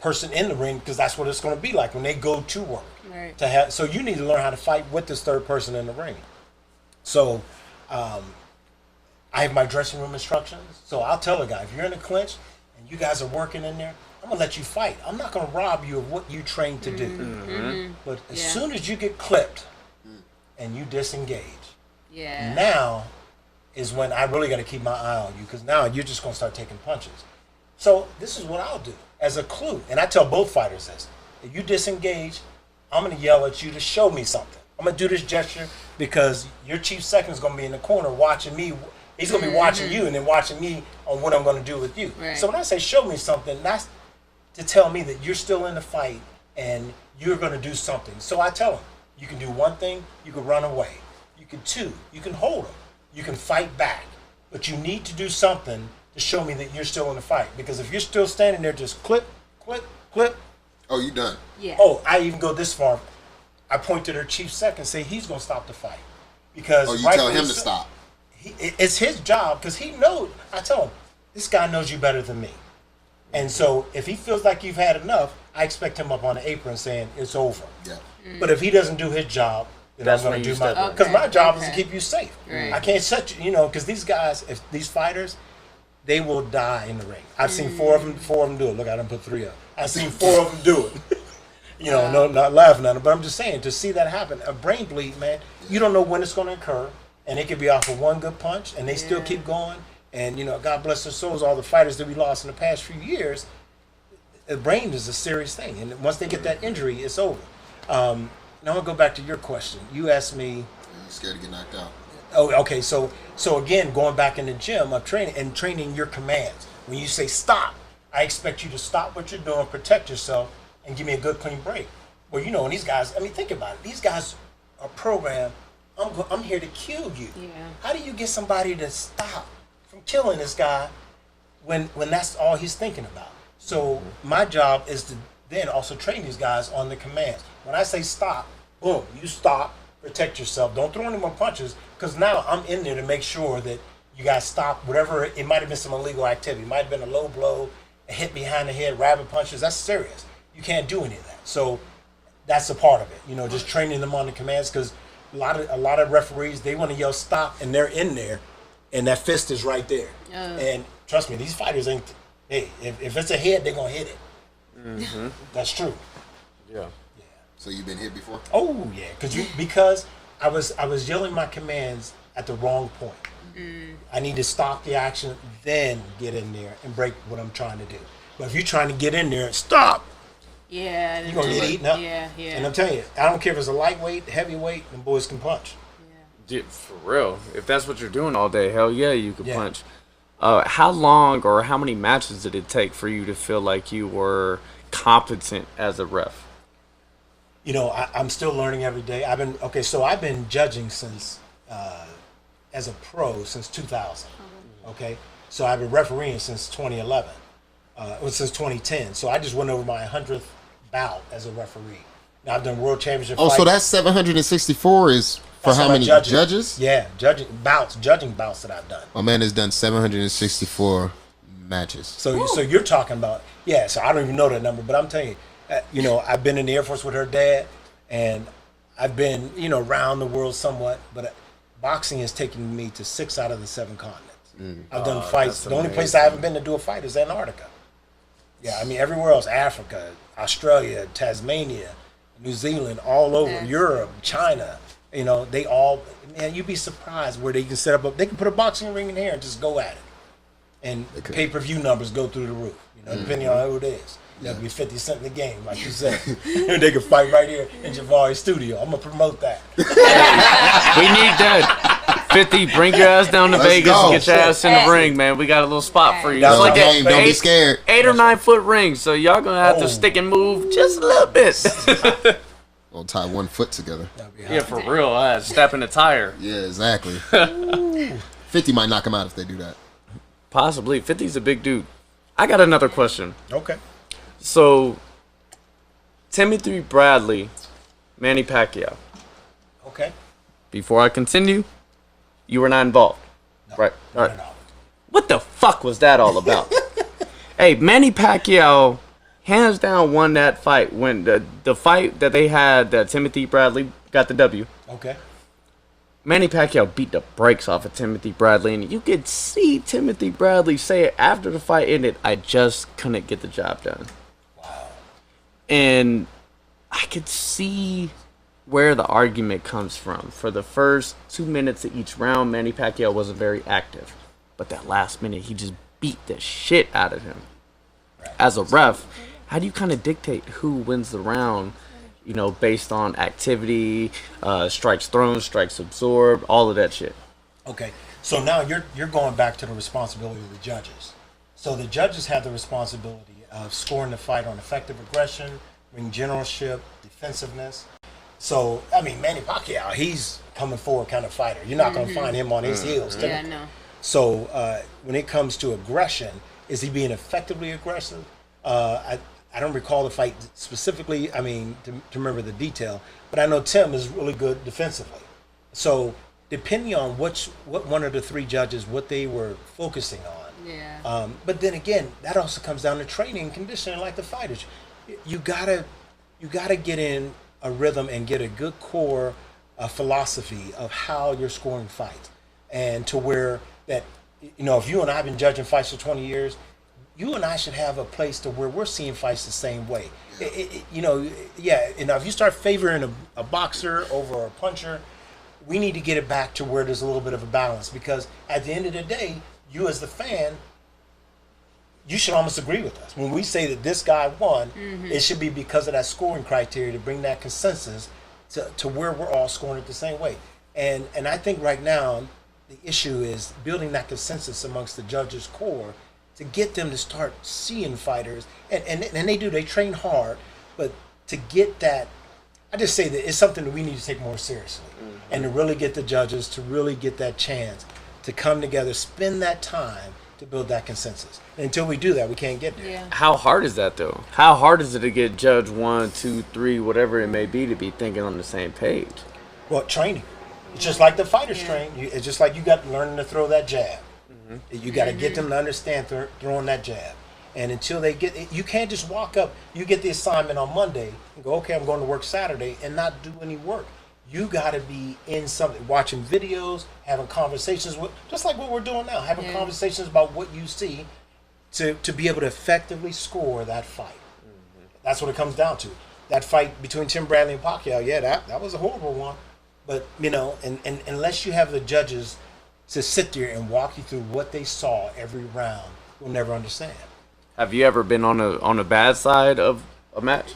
person in the ring, because that's what it's going to be like when they go to work. Right. So you need to learn how to fight with this third person in the ring. So I have my dressing room instructions. So I'll tell a guy, if you're in a clinch and you guys are working in there, I'm going to let you fight. I'm not going to rob you of what you trained to do. But as soon as you get clipped and you disengage, now is when I really got to keep my eye on you, because now you're just going to start taking punches. So this is what I'll do as a clue. And I tell both fighters this. If you disengage, I'm going to yell at you to show me something. I'm going to do this gesture because your chief second is going to be in the corner watching me. He's going to be watching you and then watching me on what I'm going to do with you. Right. So when I say show me something, that's to tell me that you're still in the fight and you're going to do something. So I tell him, you can do one thing, you can run away. You can two, you can hold him. You can fight back. But you need to do something to show me that you're still in the fight. Because if you're still standing there just clip, clip, clip. Oh, you done. Yeah. Oh, I even go this far. I point to their chief second, say he's going to stop the fight. Because Oh, you tell him to stop. It's his job, because he knows. I tell him, this guy knows you better than me. And so if he feels like you've had enough, I expect him up on the apron saying it's over. Yeah. But if he doesn't do his job, then That's I'm when going to you do mine. step in. Because my job is to Okay. keep you safe. Right. I can't set you, because these guys, if these fighters, they will die in the ring. I've seen four of them do it. Look, I done put 3 up. I've seen 4 of them do it. No, not laughing at it, but I'm just saying, to see that happen, a brain bleed, man, you don't know when it's going to occur, and it could be off of one good punch, and they still keep going. And, God bless their souls, all the fighters that we lost in the past few years, the brain is a serious thing. And once they get that injury, it's over. Now I'll go back to your question. You asked me... I'm scared to get knocked out. Oh, okay. So again, going back in the gym, I'm training your commands. When you say stop, I expect you to stop what you're doing, protect yourself, and give me a good, clean break. Well, and these guys, think about it. These guys are programmed, I'm here to kill you. Yeah. How do you get somebody to stop from killing this guy when that's all he's thinking about? So my job is to then also train these guys on the commands. When I say stop, boom, you stop, protect yourself. Don't throw any more punches, because now I'm in there to make sure that you guys stop whatever. It might have been some illegal activity. It might have been a low blow, a hit behind the head, rabbit punches. That's serious. You can't do any of that. So that's a part of it. Just training them on the commands, because a lot of referees, they want to yell stop, and they're in there, and that fist is right there. And trust me, these fighters ain't. Hey, if it's a head, they're gonna hit it. Mm-hmm. That's true. Yeah. So you've been hit before? Oh yeah, because I was yelling my commands at the wrong point. I need to stop the action, then get in there and break what I'm trying to do. But if you're trying to get in there and stop, Yeah. you're gonna get eaten up. Yeah. And I'm telling you, I don't care if it's a lightweight, heavyweight, them boys can punch. Dude, for real. If that's what you're doing all day, hell yeah, you can Yeah. punch. How long or how many matches did it take for you to feel like you were competent as a ref? I'm still learning every day. I've been judging since as a pro since 2000. Okay, so I've been refereeing since 2011. Since 2010. So I just went over my 100th bout as a referee. Now I've done world championship. Oh, fights. so that's 764 is for That's how all my many judging. judges? Yeah, judging bouts that I've done. My man has done 764 matches. So you're talking about, so I don't even know that number, but I'm telling you, I've been in the Air Force with her dad, and I've been, around the world somewhat, but boxing has taken me to 6 out of the 7 continents. I've done fights. The only place I haven't been to do a fight is Antarctica. Yeah, everywhere else, Africa, Australia, Tasmania, New Zealand, all over, Europe, China, they all, man, you'd be surprised where they can they can put a boxing ring in here and just go at it. And pay-per-view numbers go through the roof, depending on who it is. It'll be 50 cents in the game, like you said. They can fight right here in Javari's studio. I'm going to promote that. We need that. 50, bring your ass down to Let's Vegas go. and get your ass in the ring, man. We got a little spot for you. That's It's like game. Don't be eight- scared. 8 or 9 foot ring, so y'all gonna have to stick and move just a little bit. We'll tie one foot together. Yeah, for real. I had to step in the tire. Yeah, exactly. 50 might knock him out if they do that. Possibly. 50's a big dude. I got another question. Okay. So, Timothy Bradley, Manny Pacquiao. Okay. Before I continue, you were not involved. Right. All right. No. What the fuck was that all about? Hey, Manny Pacquiao hands down won that fight when the fight that they had that Timothy Bradley got the W. Okay. Manny Pacquiao beat the brakes off of Timothy Bradley, and you could see Timothy Bradley say it after the fight ended, I just couldn't get the job done. Wow. And I could see where the argument comes from. For the first 2 minutes of each round, Manny Pacquiao wasn't very active. But that last minute, he just beat the shit out of him. As a ref, how do you kind of dictate who wins the round, you know, based on activity, strikes thrown, strikes absorbed, all of that shit? Okay, so now you're going back to the responsibility of the judges. So the judges have the responsibility of scoring the fight on effective aggression, ring generalship, defensiveness. So, I mean, Manny Pacquiao, he's coming forward kind of fighter. You're not going to find him on his heels. Yeah, I know. So when it comes to aggression, is he being effectively aggressive? I don't recall the fight specifically, I mean, to remember the detail, but I know Tim is really good defensively. So depending on what one of the three judges, what they were focusing on. Yeah. But then again, that also comes down to training and conditioning like the fighters. You gotta get in a rhythm and get a good core philosophy of how you're scoring fights. And to where that, you know, if you and I have been judging fights for 20 years, you and I should have a place to where we're seeing fights the same way. You know, if you start favoring a boxer over a puncher, we need to get it back to where there's a little bit of a balance, because at the end of the day, you as the fan, you should almost agree with us. When we say that this guy won, it should be because of that scoring criteria to bring that consensus to where we're all scoring it the same way. And I think right now, the issue is building that consensus amongst the judges' core to get them to start seeing fighters. And they do, they train hard, but to get that, I just say that it's something that we need to take more seriously. And to really get the judges to really get that chance to come together, spend that time to build that consensus. And until we do that, we can't get there. Yeah. How hard is that, though? How hard is it to get judge 1, 2, 3, whatever it may be, to be thinking on the same page? Well, training. It's just like the fighters train. It's just like you got learning to throw that jab. You got to get them to understand throwing that jab. And until they get it, you can't just walk up. You get the assignment on Monday and go, okay, I'm going to work Saturday, and not do any work. You got to be in something, watching videos, having conversations with, just like what we're doing now, having conversations about what you see to be able to effectively score that fight. That's what it comes down to. That fight between Tim Bradley and Pacquiao, that was a horrible one. But, you know, and unless you have the judges to sit there and walk you through what they saw every round, you'll never understand. Have you ever been on the bad side of a match?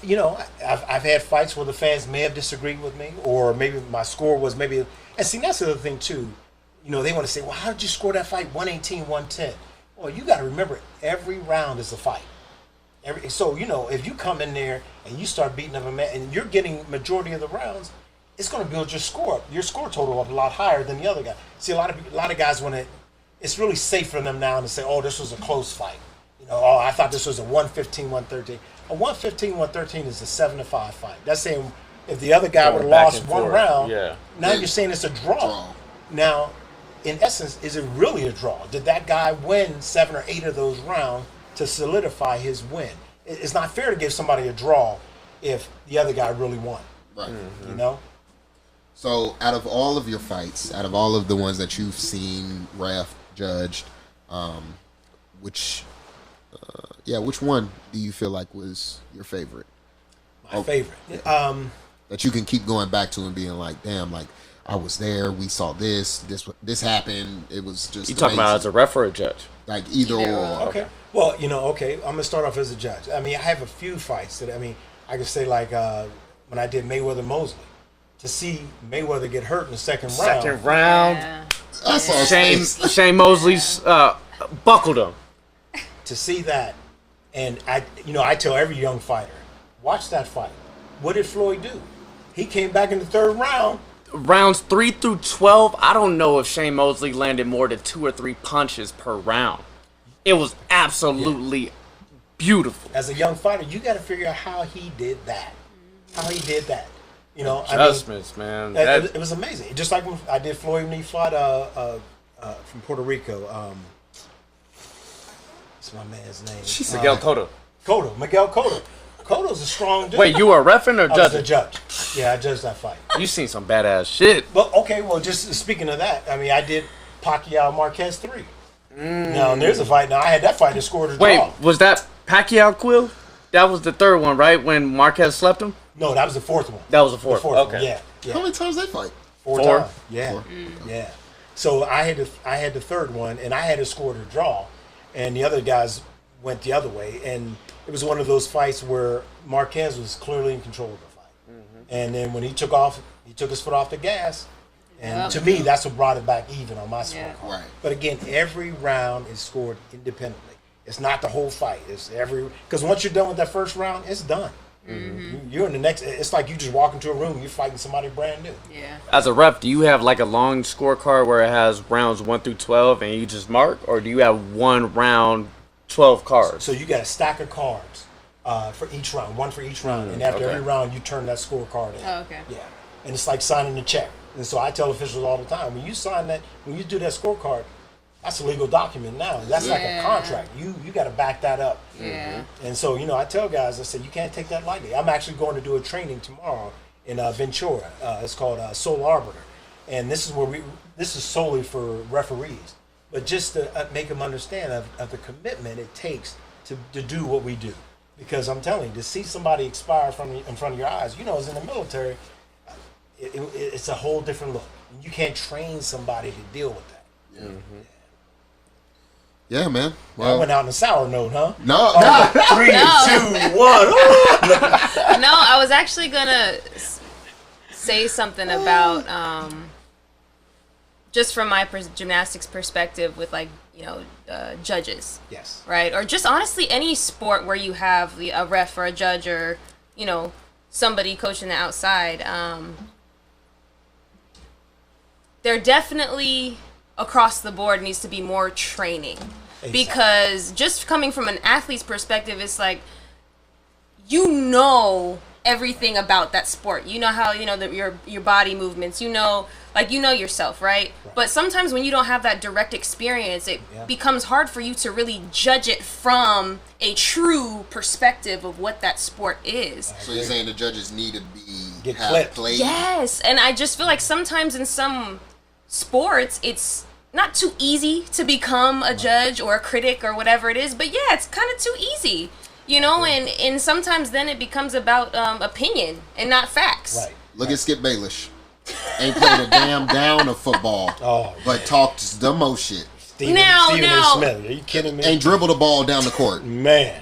You know, I've had fights where the fans may have disagreed with me, or maybe my score was maybe. And see, that's the other thing too. You know, they want to say, "Well, how did you score that fight? 118, 110." Well, you got to remember, every round is a fight. So you know, if you come in there and you start beating up a man, and you're getting majority of the rounds, it's going to build your score total up a lot higher than the other guy. See, a lot of guys it's really safe for them now to say, "Oh, this was a close fight." You know, "Oh, I thought this was a 115, 113." A 115, 113 is a 7-5 fight. That's saying if the other guy would have lost one round, now you're saying it's a draw. Now, in essence, is it really a draw? Did that guy win 7 or 8 of those rounds to solidify his win? It's not fair to give somebody a draw if the other guy really won. Right. You know? So, out of all of your fights, out of all of the ones that you've seen, ref, judged, which one do you feel like was your favorite? My favorite. That you can keep going back to and being like, damn, like, I was there, we saw this happened, it was just You talking about as a ref or a judge? Like, either or. Okay. Well, you know, I'm going to start off as a judge. I mean, I have a few fights that, I could say, like, when I did Mayweather-Mosley, to see Mayweather get hurt in the second round. Yeah. I saw Shane Mosley's buckled him. To see that, and I tell every young fighter, watch that fight. What did Floyd do? He came back in the third round. Rounds 3 through 12, I don't know if Shane Mosley landed more than 2 or 3 punches per round. It was absolutely beautiful. As a young fighter, you got to figure out how he did that. You know, Adjustments, man. It was amazing. Just like when I did Floyd when he fought from Puerto Rico. What's my man's name? Miguel Cotto. Miguel Cotto. Cotto's a strong dude. Wait, you were reffing or I was judging? a judge. Yeah, I judged that fight. You seen some badass shit. But okay, well, just speaking of that, I mean, I did Pacquiao Marquez 3. Now there's a fight. Now I had that fight that scored a Wait, draw. was that Pacquiao Quill? That was the third one, right? When Marquez slept him? No, that was the fourth one. That was the fourth. one. Okay. Yeah. How many times they fight? Four Four. times. Yeah. Four. Yeah. So I had the third one, and I had to score the draw, and the other guys went the other way, and it was one of those fights where Marquez was clearly in control of the fight, and then when he took his foot off the gas, and to me that's what brought it back even on my scorecard. Right. But again, every round is scored independently. It's not the whole fight. It's because once you're done with that first round, it's done. You're in the next. It's like you just walk into a room, you're fighting somebody brand new. Yeah. As a ref, do you have like a long scorecard where it has rounds 1 through 12 and you just mark, or do you have one round, 12 cards? So you got a stack of cards for each round, one for each round, and after okay. every round, you turn that scorecard in. Oh, okay. Yeah, and it's like signing a check. And so I tell officials all the time, when you sign that, when you do that scorecard, that's a legal document now. That's like a Yeah. contract. You got to back that up. Yeah. And so, I tell guys, I said, you can't take that lightly. I'm actually going to do a training tomorrow in Ventura. It's called Soul Arbiter. And this is solely for referees. But just to make them understand of the commitment it takes to do what we do. Because I'm telling you, to see somebody expire in front of your eyes, as in the military, it's a whole different look. You can't train somebody to deal with that. Yeah, man. I Well, went out on a sour note, huh? no. 3, 2, 1. No, I was actually gonna say something about just from my gymnastics perspective with judges, Yes. right? Or just honestly any sport where you have a ref or a judge or somebody coaching the outside. There definitely across the board needs to be more training. Because just coming from an athlete's perspective, it's like everything about that sport. You know how your body movements. Yourself, right? But sometimes when you don't have that direct experience, it becomes hard for you to really judge it from a true perspective of what that sport is. So you're saying the judges need to Get have clipped. played? Yes, and I just feel like sometimes in some sports, it's not too easy to become a judge or a critic or whatever it is, but yeah, it's kind of too easy, and sometimes then it becomes about opinion and not facts. Right. Look at Skip Bayless. Ain't played a damn down of football, but talked the most shit. Stephen Now- A. Smith. Are you kidding me? Ain't dribbled the ball down the court. Man.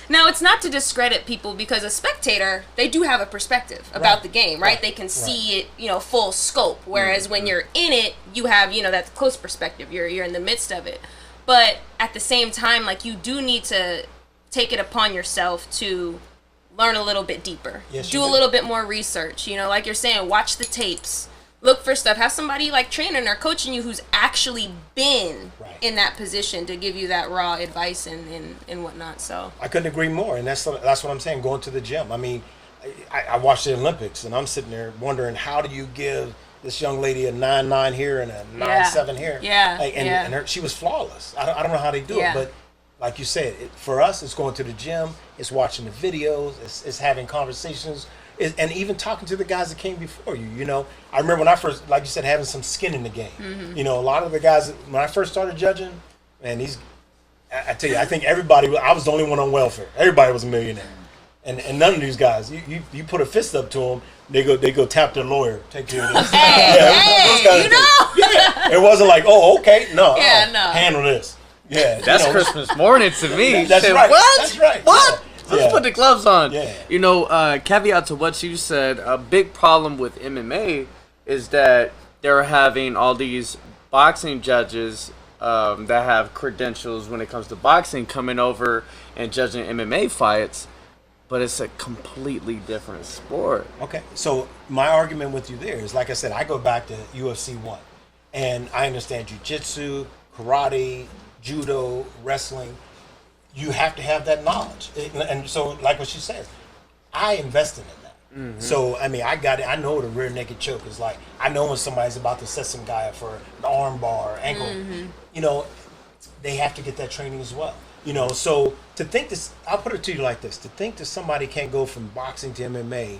Now, it's not to discredit people because a spectator, they do have a perspective about the game, right? They can see it, full scope. Whereas when you're in it, you have, that close perspective. You're in the midst of it. But at the same time, you do need to take it upon yourself to learn a little bit deeper. Yes, do you a do. little bit more research. Like you're saying, watch the tapes. Look for stuff. Have somebody training or coaching you who's actually been in that position to give you that raw advice and whatnot. So I couldn't agree more, and that's what I'm saying. Going to the gym. I mean, I watched the Olympics, and I'm sitting there wondering how do you give this young lady a 9.9 here and a 9.7 here? Yeah, And she was flawless. I don't know how they do it, but like you said, for us, it's going to the gym, it's watching the videos, it's having conversations. And even talking to the guys that came before you, I remember when I first, like you said, having some skin in the game. A lot of the guys, when I first started judging, man, I tell you, I think I was the only one on welfare. Everybody was a millionaire. And none of these guys, you put a fist up to them, they go tap their lawyer, take care of this. It wasn't like, oh, okay, no, handle this. Yeah, That's Christmas morning to me. That's Shit, right. What? That's right. What? Yeah. Let's put the gloves on. Yeah. Caveat to what you said, a big problem with MMA is that they're having all these boxing judges that have credentials when it comes to boxing coming over and judging MMA fights, but it's a completely different sport. Okay, so my argument with you there is, like I said, I go back to UFC 1, and I understand jiu-jitsu, karate, judo, wrestling. You have to have that knowledge. And so, like what she says, I invested in that. So, I mean, I got it. I know what a rear naked choke is like. I know when somebody's about to set some guy up for an arm bar or ankle. They have to get that training as well. You know, so to think this, I'll put it to you like this: to think that somebody can't go from boxing to MMA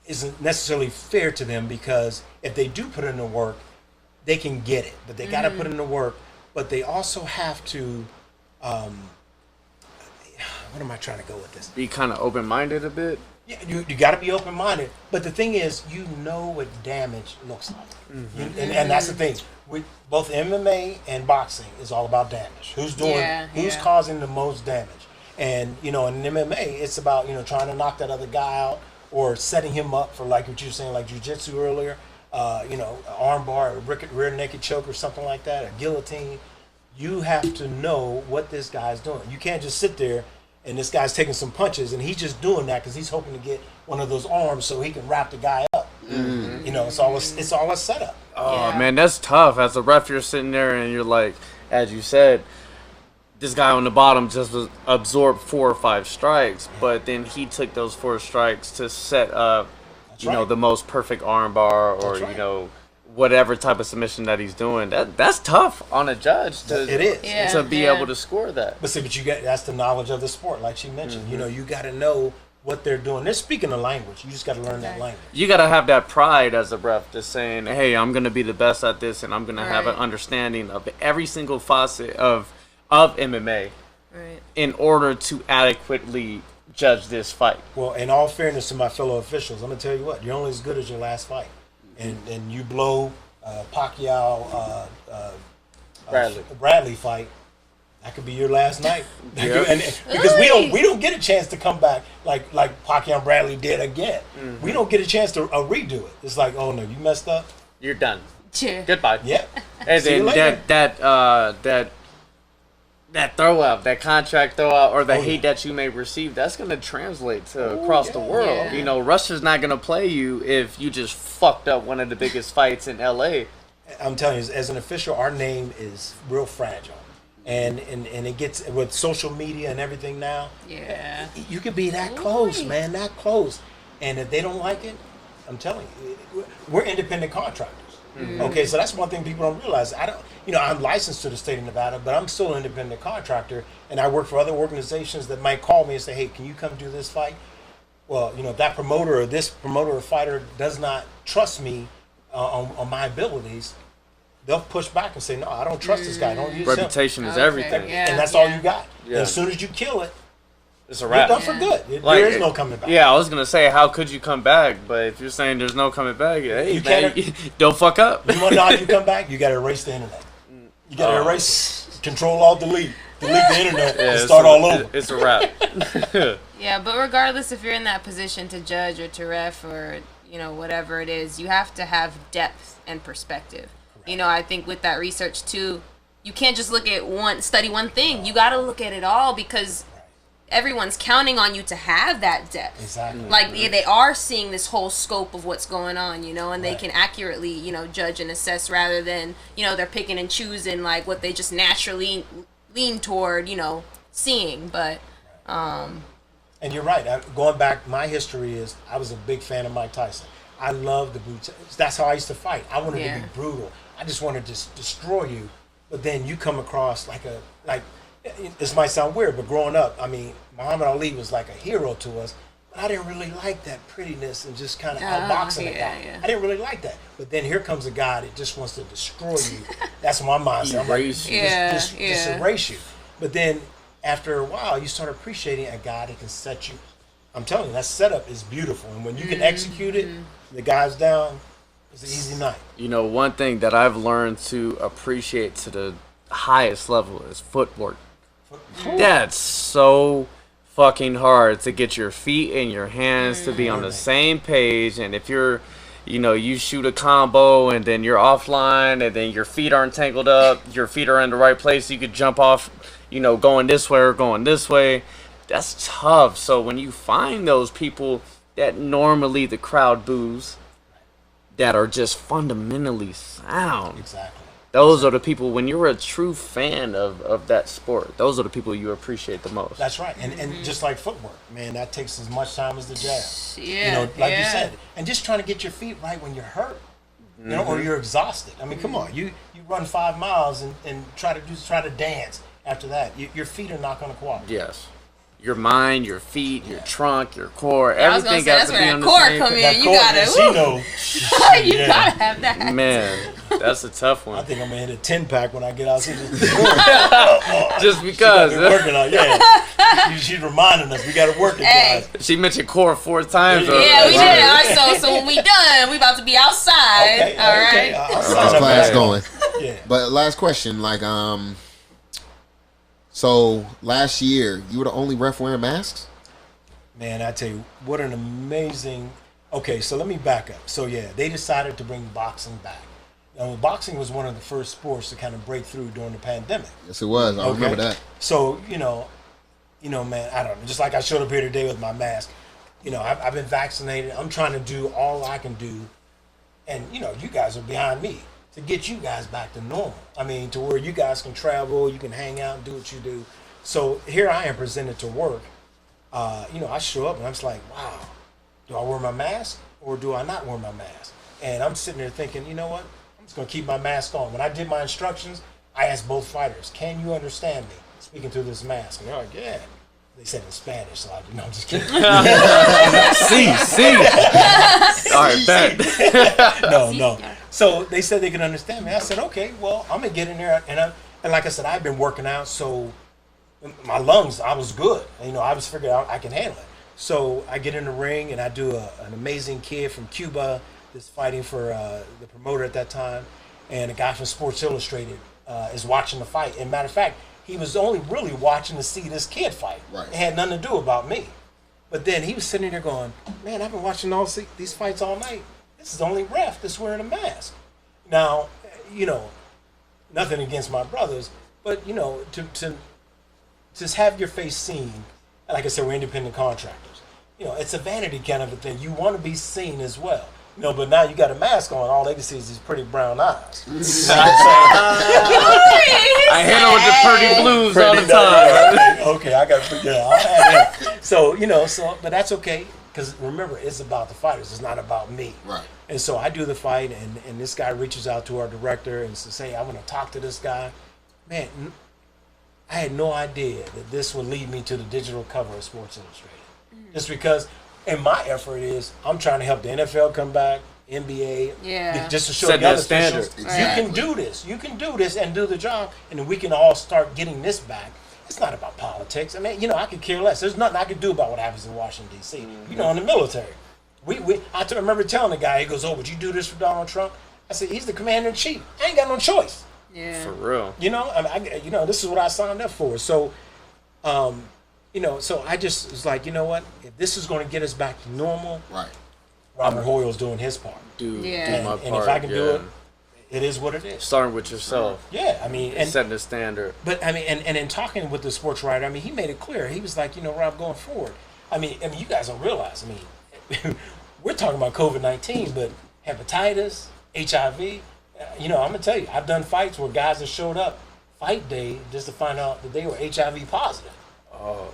isn't necessarily fair to them, because if they do put in the work, they can get it. But they got to put in the work. But they also have to. What am I trying to go with this? Be kind of open-minded a bit. Yeah, you got to be open-minded. But the thing is, you know what damage looks like. And that's the thing. With both MMA and boxing is all about damage. Who's causing the most damage? And, you know, in MMA, it's about, you know, trying to knock that other guy out or setting him up for, like what you were saying, like jiu-jitsu earlier, you know, an arm bar, a rear naked choke or something like that, a guillotine. You have to know what this guy's doing. You can't just sit there and this guy's taking some punches and he's just doing that because he's hoping to get one of those arms so he can wrap the guy up. You know, it's all a setup. Oh man, that's tough. As a ref, you're sitting there and you're like, as you said, this guy on the bottom just absorbed 4 or 5 strikes, but then he took those 4 strikes to set up, you know, the most perfect arm bar or you know, whatever type of submission that he's doing. That's tough on a judge to be able to score that. But see, that's the knowledge of the sport, like she mentioned. You know, you got to know what they're doing. They're speaking a language. You just got to learn that language. You got to have that pride as a ref, just saying, hey, I'm going to be the best at this, and I'm going to have an understanding of every single facet of MMA in order to adequately judge this fight. Well, in all fairness to my fellow officials, I'm going to tell you what, you're only as good as your last fight. And you blow Pacquiao Bradley fight, that could be your last night. Because we don't get a chance to come back like Pacquiao and Bradley did again. We don't get a chance to redo it. It's like, oh no, you messed up. You're done. Goodbye. Yeah. And then that throw out, that contract throw out, or the hate that you may receive, that's going to translate to across the world. Yeah. You know, Russia's not going to play you if you just fucked up one of the biggest fights in LA. I'm telling you, as an official, our name is real fragile. And it gets, with social media and everything now, you could be that close, man, that close. And if they don't like it, I'm telling you, we're independent contractors. Okay, so that's one thing people don't realize. I'm licensed to the state of Nevada, but I'm still an independent contractor, and I work for other organizations that might call me and say, hey, can you come do this fight? Well, you know, if that promoter or this promoter or fighter does not trust me on my abilities, they'll push back and say, no, I don't trust this guy. Don't use reputation is everything. And that's all you got. And as soon as you kill it, it's a wrap. You're done for good. There is no coming back. Yeah, I was going to say, how could you come back? But if you're saying there's no coming back, hey, man, don't fuck up. You want to know how you come back? You got to erase the internet. You got to erase, Control, Alt, delete the internet and start all over. It's a wrap. Yeah, but regardless if you're in that position to judge or to ref or, you know, whatever it is, you have to have depth and perspective. Correct. You know, I think with that research too, you can't just study one thing. You got to look at it all, because everyone's counting on you to have that depth. Exactly. Like they are seeing this whole scope of what's going on, you know, and they can accurately, you know, judge and assess, rather than, you know, they're picking and choosing like what they just naturally lean toward, you know, seeing. But and you're right. Going back, my history is I was a big fan of Mike Tyson. I loved the bouts. That's how I used to fight. I wanted to be brutal. I just wanted to destroy you. But then you come across like this might sound weird, but growing up, I mean, Muhammad Ali was like a hero to us. But I didn't really like that prettiness and just kind of outboxing a guy. I didn't really like that. But then here comes a guy that just wants to destroy you. That's my mindset. Just erase you. But then after a while, you start appreciating a guy that can set you. I'm telling you, that setup is beautiful. And when you can execute it, the guy's down, it's an easy night. You know, one thing that I've learned to appreciate to the highest level is footwork. That's so fucking hard, to get your feet and your hands to be on the same page. And if you're, you know, you shoot a combo and then you're offline and then your feet aren't tangled up, your feet are in the right place, you could jump off, you know, going this way or going this way. That's tough. So when you find those people that normally the crowd boos, that are just fundamentally sound. Exactly. Those are the people, when you're a true fan of that sport, those are the people you appreciate the most. That's right. And just like footwork, man, that takes as much time as the jab. You know, like you said. And just trying to get your feet right when you're hurt, you know, or you're exhausted. I mean, come on. You run 5 miles and try to dance after that, your feet are not going to cooperate. Yes. Your mind, your feet, your trunk, your core, I was gonna everything say, got that's to where be that on core the same come page. in. You gotta, you Yeah. gotta have that. Man, that's a tough I one. think I'm gonna hit a 10-pack when I get out. Just because. Working on, yeah. She's reminding us we got to work it, Hey. guys. She mentioned core 4 times. Yeah, we already. did. All right, so when we done, we about to be outside. Okay, all right. okay. I'll How's sign up class for that. going? Yeah. But last question, like, so last year you were the only ref wearing masks. Man, I tell you, what an amazing. Okay, so let me back up. So yeah, they decided to bring boxing back. Now, boxing was one of the first sports to kind of break through during the pandemic. Yes, it was. I remember that. So you know, man, I don't know. Just like I showed up here today with my mask. You know, I've been vaccinated. I'm trying to do all I can do, and you know, you guys are behind me to get you guys back to normal. I mean, to where you guys can travel, you can hang out and do what you do. So here I am presented to work. You know, I show up and I'm just like, wow, do I wear my mask or do I not wear my mask? And I'm sitting there thinking, you know what? I'm just going to keep my mask on. When I did my instructions, I asked both fighters, can you understand me speaking through this mask? And they're like, yeah. They said in Spanish, so I didn't know. I'm just kidding. See. All right, bet. No. So they said they could understand me. I said, okay, well, I'm going to get in there. And like I said, I've been working out, so my lungs, I was good. You know, I was figuring out I can handle it. So I get in the ring and I do an amazing kid from Cuba that's fighting for the promoter at that time, and a guy from Sports Illustrated is watching the fight. And matter of fact, he was only really watching to see this kid fight. Right. It had nothing to do about me. But then he was sitting there going, man, I've been watching these fights all night. This is the only ref that's wearing a mask. Now, you know, nothing against my brothers, but you know, to just have your face seen, like I said, we're independent contractors. You know, it's a vanity kind of a thing. You want to be seen as well. You know, but now you got a mask on, all they can see is these pretty brown eyes. I hit her with the pretty blues all the time. Okay, I got I'll add that. So, you know, but that's okay, because remember, it's about the fighters. It's not about me. Right. And so I do the fight, and this guy reaches out to our director and says, hey, I want to talk to this guy. Man, I had no idea that this would lead me to the digital cover of Sports Illustrated. Just because, and my effort is, I'm trying to help the NFL come back, NBA, just to show Set the other that standard. officials, you can do this. You can do this and do the job, and then we can all start getting this back. It's not about politics. I mean, you know, I could care less. There's nothing I can do about what happens in Washington, D.C. You know, in the military. I remember telling the guy, he goes, oh, would you do this for Donald Trump? I said, he's the commander-in-chief. I ain't got no choice. Yeah. For real. You know, you know, this is what I signed up for. So, you know, so I just was like, you know what? If this is going to get us back to normal, Right. Robert Hoyle's doing his part. Do Yeah. my And part. if I can do yeah. it, it is what it is. Starting with yourself. Yeah, I mean, and Setting the standard. but I mean, and in talking with the sports writer, I mean, he made it clear. He was like, you know, Rob, going forward, I mean, you guys don't realize. I mean, we're talking about COVID-19, but hepatitis, HIV. You know, I'm gonna tell you, I've done fights where guys have showed up fight day just to find out that they were HIV positive. Oh,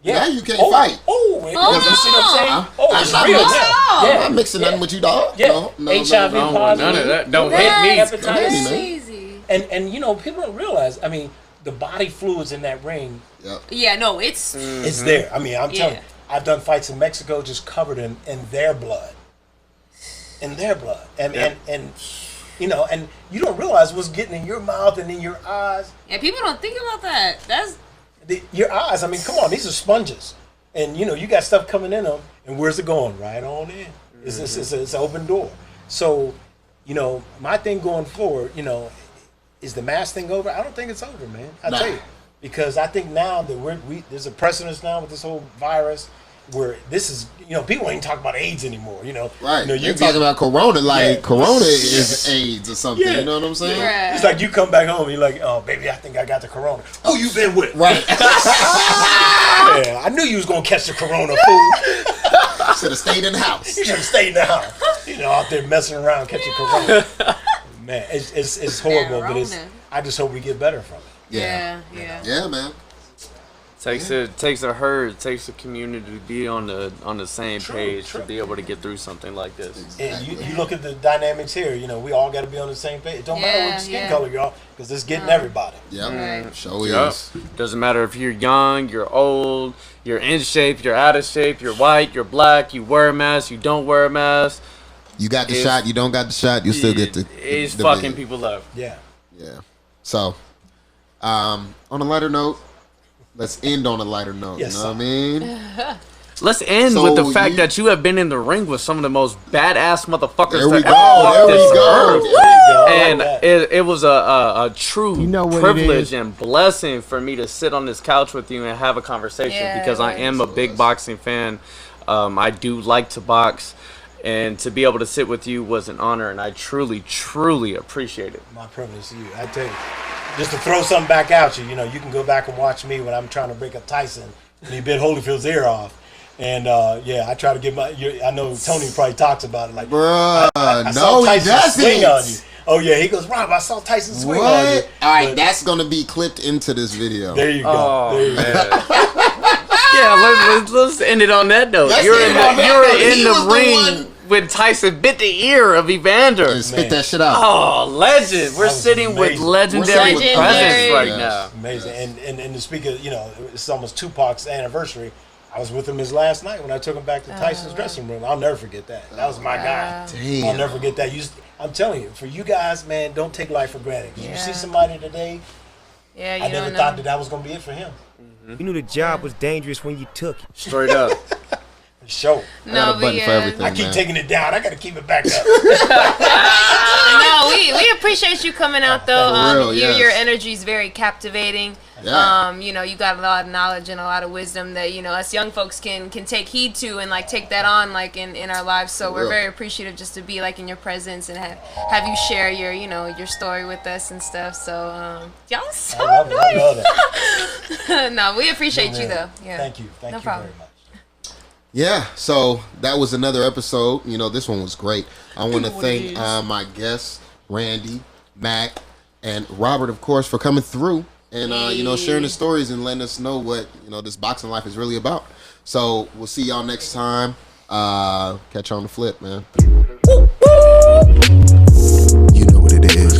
Now you can't fight. You see what I'm saying? It's I'm real not- now. I'm Yeah. not mixing nothing with you, dog. Yeah. No, HIV I don't want none of that. Don't hit me. That's Hepatitis. crazy. And you know, people don't realize. I mean, the body fluids in that ring, Yep. Yeah, no, it's it's there. I mean, I'm telling you, Yeah. I've done fights in Mexico just covered in their blood. In their blood. And you know, and you don't realize what's getting in your mouth and in your eyes. yeah. People don't think about that. That's Your eyes, I mean, come on, these are sponges. And you know, you got stuff coming in them, and where's it going? Right on in. It's an open door. So, you know, my thing going forward, you know, is the mask thing over? I don't think it's over, man. I tell you, because I think now that there's a precedence now with this whole virus, where this is, you know, people ain't talking about AIDS anymore. You know, Right. You know, You're talking about Corona, like Yeah. Corona is AIDS or something. Yeah. You know what I'm saying? Right. It's like you come back home, and you're like, oh, baby, I think I got the Corona. Who you been with? Right. Yeah, I knew you was gonna catch the Corona, fool. Should have stayed in the house. You should have stayed in the house. You know, out there messing around, catching Corona. Man, it's horrible, but Corona. I just hope we get better from it. Yeah. yeah. Yeah, man. Takes a herd, takes a community to be on the same page to be able to get through something like this. And you look at the dynamics here. You know, we all got to be on the same page. It don't matter what skin color y'all, because it's getting everybody. Yep. Is. Doesn't matter if you're young, you're old, you're in shape, you're out of shape, you're white, you're black, you wear a mask, you don't wear a mask. You got the shot, you don't got the shot, you still get the. It's fucking people up. Yeah. So, on a lighter note. Let's end on a lighter note. Yes, you know what I mean? Let's end with the fact that you have been in the ring with some of the most badass motherfuckers. There we go. And it was a true privilege and blessing for me to sit on this couch with you and have a conversation because I am a big boxing fan. I do like to box. And to be able to sit with you was an honor, and I truly, truly appreciate it. My privilege to you. I tell you, just to throw something back at you, you know, you can go back and watch me when I'm trying to break up Tyson and he bit Holyfield's ear off. And, I try to get I know Tony probably talks about it. Like, bruh, I saw Tyson swing on you. Oh, yeah, he goes, Rob, I saw Tyson swing on you. All right, that's going to be clipped into this video. There you go. Oh, there you go. Yeah, let's end it on that note. You're in the ring when Tyson bit the ear of Evander. And spit that shit out. Oh, legend. We're sitting with legendary presence right now. Amazing. And to speak of, you know, it's almost Tupac's anniversary. I was with him his last night when I took him back to Tyson's dressing room. I'll never forget that. That was my guy. Damn. I'll never forget that. I'm telling you, for you guys, man, don't take life for granted. You see somebody today, I never thought that was going to be it for him. You knew the job was dangerous when you took it. Straight up. For sure. No, for everything, I keep taking it down. I got to keep it back up. No, we appreciate you coming out though. Your energy is very captivating. Yeah. You know, you got a lot of knowledge and a lot of wisdom that, you know, us young folks can take heed to and like take that on like in our lives. So we're very appreciative just to be like in your presence and have you share your, you know, your story with us and stuff. So y'all so nice. I love it. No, we appreciate you though. Yeah. Thank you. Thank you very much. Yeah, so that was another episode. You know, this one was great. I want to thank my guests, Randy, Mac, and Robert, of course, for coming through and, you know, sharing the stories and letting us know what, you know, this boxing life is really about. So we'll see y'all next time. Catch you on the flip, man. You know what it is.